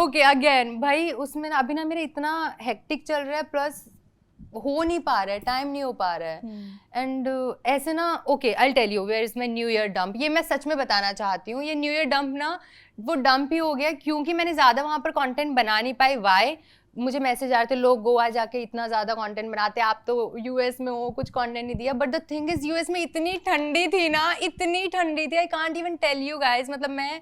Okay again भाई, उसमें ना अभी ना मेरा इतना हेक्टिक चल रहा है, प्लस हो नहीं पा रहा है, टाइम नहीं हो पा रहा है. एंड ऐसे ना okay I tell you where is my new year dump. ये मैं सच में बताना चाहती हूँ, ये न्यू ईयर डंप ना वो डंप ही हो गया क्योंकि मैंने ज़्यादा वहाँ पर कंटेंट बना नहीं पाई. वाई? मुझे मैसेज आ रहे थे, लोग गोवा जाके इतना ज़्यादा कंटेंट बनाते हैं, आप तो यूएस में हो, कुछ कंटेंट नहीं दिया. But the thing is US में इतनी ठंडी थी ना, इतनी ठंडी थी, I can't even tell you guys. मतलब मैं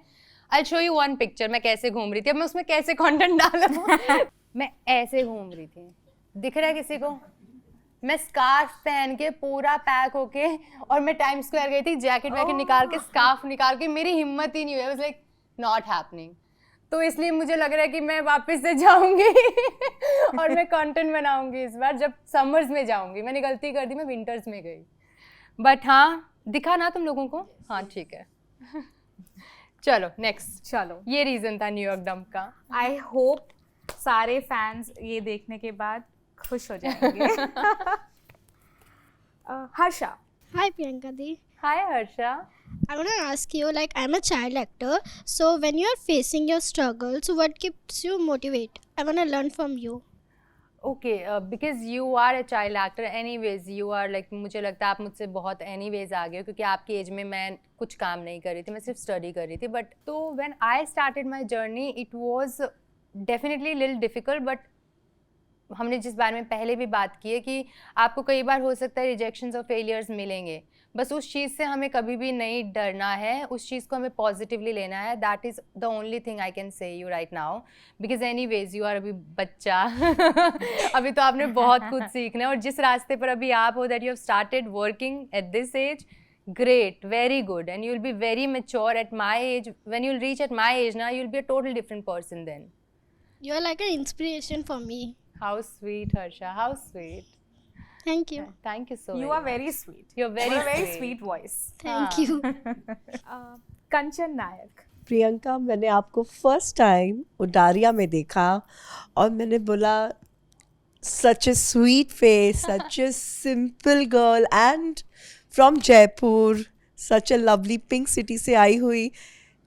I show you one picture, मैं कैसे घूम रही थी. अब मैं उसमें कैसे कंटेंट डालूं. मैं ऐसे घूम रही थी, दिख रहा है किसी को? मैं स्कार्फ पहन के पूरा पैक होके, और मैं टाइम स्क्वायर गई थी, जैकेट वैकेट निकाल के, स्कार्फ निकाल के, मेरी हिम्मत ही नहीं हुई. आई वाज लाइक नॉट हैपनिंग. तो इसलिए मुझे लग रहा है कि मैं वापस से जाऊंगी और मैं कंटेंट बनाऊंगी इस बार, जब समर्स में जाऊंगी. मैंने गलती कर दी, मैं विंटर्स में गई. बट हाँ दिखा ना तुम लोगों को. हाँ ठीक है. चलो नेक्स्ट. चलो, ये रीजन था न्यूयॉर्क डंप का. आई होप सारे फैंस ये देखने के बाद खुश हो जाएंगे. Harsha. Hi, Priyanka Di. Hi Harsha. I want to ask you, like, I'm a child actor, so when you're facing your struggles, what keeps you motivate? I want to learn from you. Okay because you are a child actor anyways you are like मुझे लगता है आप मुझसे बहुत anyways आ गए हो क्योंकि आपकी एज में मैं कुछ काम नहीं कर रही थी, मैं सिर्फ स्टडी कर रही थी. बट तो when I started my journey it was definitely little difficult. But हमने जिस बारे में पहले भी बात की है कि आपको कई बार हो सकता है रिजेक्शंस और फेलियर्स मिलेंगे, बस उस चीज़ से हमें कभी भी नहीं डरना है, उस चीज़ को हमें पॉजिटिवली लेना है. That is the only thing I can say you right now because anyways you are अभी बच्चा अभी तो आपने बहुत कुछ सीखना है और जिस रास्ते पर अभी आप हो that you have started working at this age, great, very good, and you'll be very mature at my age. When you'll reach at my age now, you'll be a total different person then. You're like an inspiration for me. How sweet, Harsha, how sweet. Thank you. Thank you so You very are much. very sweet. You're very You have a very sweet. sweet voice. Thank you. कंचन नायक. प्रियंका, मैंने आपको first time Udaariyan में देखा और मैंने बोला such a sweet face, such a simple girl and from Jaipur, such a lovely pink city से आई हुई.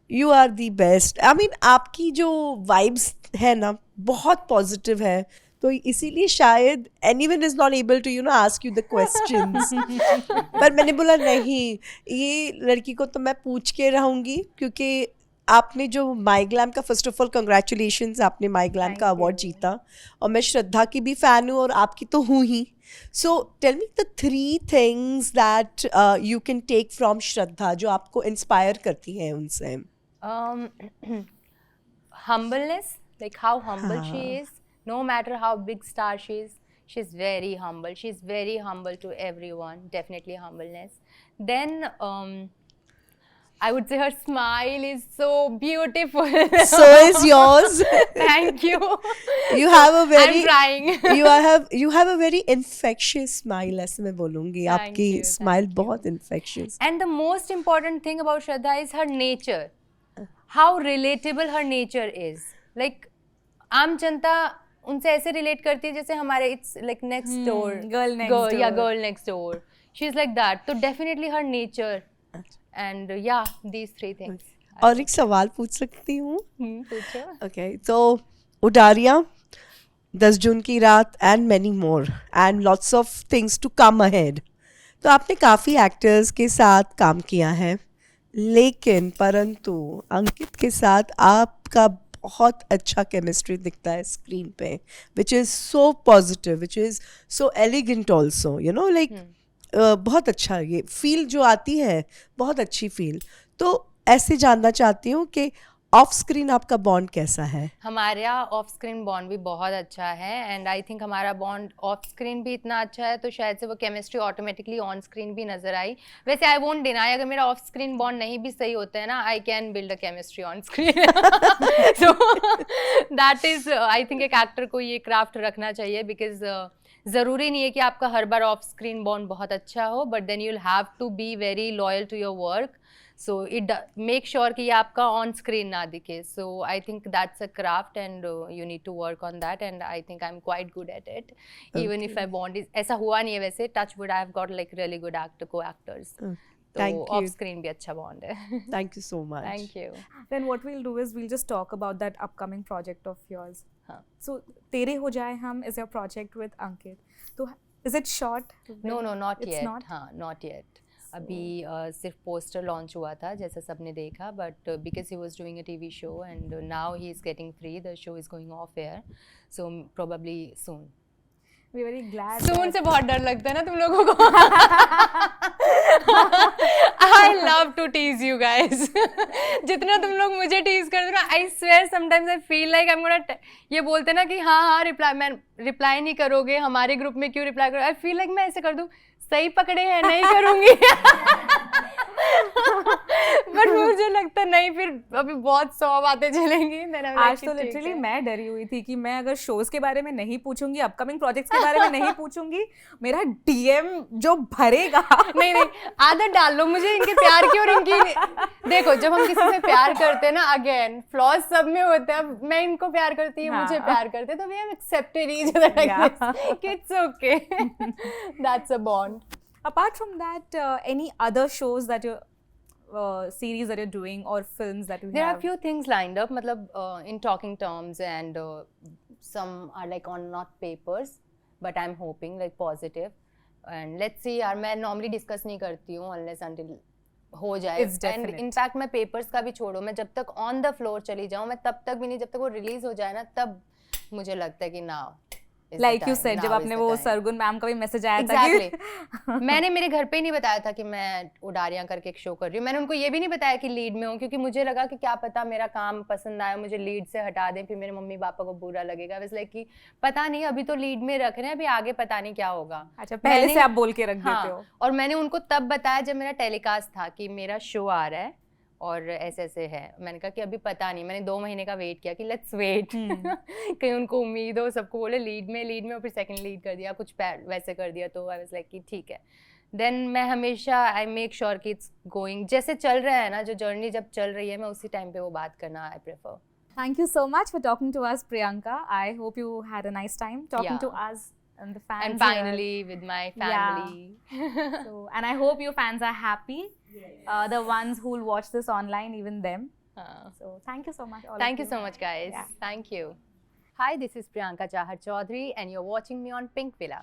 You are the best. I mean आपकी जो वाइब्स है ना बहुत पॉजिटिव है, तो इसीलिए शायद anyone is not able to you know ask you the questions. पर मैंने बोला नहीं, ये लड़की को तो मैं पूछ के रहूँगी क्योंकि आपने जो माई ग्लैम का, फर्स्ट ऑफ ऑल कंग्रेचुलेशंस, आपने माई ग्लैम का अवार्ड जीता और मैं श्रद्धा की भी फ़ैन हूँ और आपकी तो हूँ ही. So tell me the 3 things that you can take from Shraddha जो आपको इंस्पायर करती हैं उनसे. Humbleness, like how humble she is, no matter how big star she is, she's very humble. She's very humble to everyone, definitely humbleness. Then I would say her smile is so beautiful. So is yours. Thank you. You have a very I'm trying. you have a very infectious smile, ऐसे मैं बोलूँगी. Thank आपकी you, smile thank you. बहुत infectious. And the most important thing about Shraddha is her nature. How relatable her nature is. Like आम जनता उनसे ऐसे relate करती है जैसे हमारे it's like next door. girl next door. Yeah, girl next door. She's like that. So definitely her nature. And yeah, these 3 things. और एक सवाल पूछ सकती हूँ? पूछो. Okay, so उडारिया, 10 जून की रात and many more and lots of things to come ahead. तो आपने काफ़ी एक्टर्स के साथ काम किया है, लेकिन परंतु अंकित के साथ आपका बहुत अच्छा केमिस्ट्री दिखता है स्क्रीन पे, which is so positive, which is so elegant also, you know like बहुत अच्छा ये फील जो आती है, बहुत अच्छी फील. तो ऐसे जानना चाहती हूँ कि ऑफ स्क्रीन आपका बॉन्ड कैसा है? हमारा ऑफ स्क्रीन बॉन्ड भी बहुत अच्छा है एंड आई थिंक हमारा बॉन्ड ऑफ स्क्रीन भी इतना अच्छा है तो शायद से वो केमिस्ट्री ऑटोमेटिकली ऑन स्क्रीन भी नजर आई. वैसे आई वोंट डिनाई, अगर मेरा ऑफ स्क्रीन बॉन्ड नहीं भी सही होता है ना, I can build a chemistry on screen. So that is I think एक एक्टर को ये क्राफ्ट रखना चाहिए बिकॉज ज़रूरी नहीं है कि आपका हर बार ऑफ स्क्रीन बॉन्ड बहुत अच्छा हो, but then you will have to be very loyal to your work. So it make sure कि ये आपका on screen ना दिखे. So I think that's a craft and you need to work on that and I think I'm quite good at it. Even if I bond is ऐसा हुआ नहीं है वैसे, touch wood, I have got like really good co-actors. तो off screen भी अच्छा bond है. Thank you so much. Thank you. Then what we'll do is we'll just talk about that upcoming project of yours. हाँ. So तेरे हो जाए हम is your project with Ankit. So is it short? No, not It's yet. not? हाँ, not yet. अभी सिर्फ poster launch हुआ था जैसा सबने देखा, but because he was doing a TV show and now he is getting free, the show is going off air, so probably soon. We're very glad. Soon से बहुत डर लगता है ना तुम लोगों को. I love to tease you guys. जितना तुम लोग मुझे टीज करते हो ना, I swear sometimes I feel like I am gonna, ये बोलते ना कि हाँ रिप्लाई, मैं रिप्लाई नहीं करोगे हमारे ग्रुप में, क्यों रिप्लाई करो, आई फील लाइक मैं ऐसे कर दूँ, सही पकड़े हैं नहीं करूँगी. बट मुझे लगता नहीं, फिर अभी बहुत 100 बातें चलेंगी. आज तो लिटरली मैं डरी हुई थी कि मैं अगर शोज के बारे में नहीं पूछूंगी, अपकमिंग प्रोजेक्ट्स के बारे में नहीं पूछूंगी, मेरा डीएम जो भरेगा. नहीं आदत डाल लो मुझे इनके प्यार की और इनकी. देखो जब हम किसी से प्यार करते हैं ना, अगेन फ्लॉज सब में होते हैं, मैं इनको प्यार करती हूँ, मुझे प्यार करते हैं, तो we have accepted each other like this. It's okay. That's a bond. Apart from that, any other shows that you series that you're doing or films that you There have? are few things lined up, मतलब in talking terms and some are like on not papers, but I'm hoping like positive. And let's see यार, मैं normally discuss नहीं करती हूँ unless until हो जाए. It's And definite. in fact मैं papers का भी छोड़ो, मैं जब तक on the floor चली जाऊँ, मैं तब तक भी नहीं, जब तक वो release हो जाए ना, तब मुझे लगता है कि now is the like you time, said, now जब is आपने the वो time. सरगुन मैम का भी मैसेज आया था Exactly. मैंने मेरे घर पे ही नहीं बताया था कि मैं उडारियां करके एक शो कर रही हूँ. मैंने उनको ये भी नहीं बताया कि लीड में हूँ, क्योंकि मुझे लगा कि क्या पता मेरा काम पसंद आया, मुझे लीड से हटा दें, फिर मेरे मम्मी पापा को बुरा लगेगा. बस लाइक कि पता नहीं, अभी तो लीड में रख रहे हैं, अभी आगे पता नहीं क्या होगा. अच्छा, पहले मैंने- से आप बोल के रख देते हो. और मैंने उनको तब बताया जब मेरा टेलीकास्ट था कि मेरा शो आ रहा है और ऐसे ऐसे है. मैंने कहा कि अभी पता नहीं, मैंने 2 महीने का वेट किया कि लेट्स वेट. कहीं उनको उम्मीद हो, सबको बोले लीड में, और फिर सेकंड लीड कर दिया, कुछ वैसे कर दिया, तो आई वाज लाइक कि ठीक है. देन मैं हमेशा आई मेक श्योर कि इट्स गोइंग जैसे चल रहा है ना, जो जर्नी जब चल रही है, मैं उसी टाइम पे वो बात करना I prefer. Thank you so much for talking to us, Priyanka. I hope you had a nice time talking to Yeah. us and the fans. And finally with my family. So, and I hope your fans are happy. The ones who will watch this online, even them. So thank you so much. all of Thank you so much, guys. Yeah. Thank you. Hi, this is Priyanka Chahar Chaudhary, and you're watching me on Pink Villa.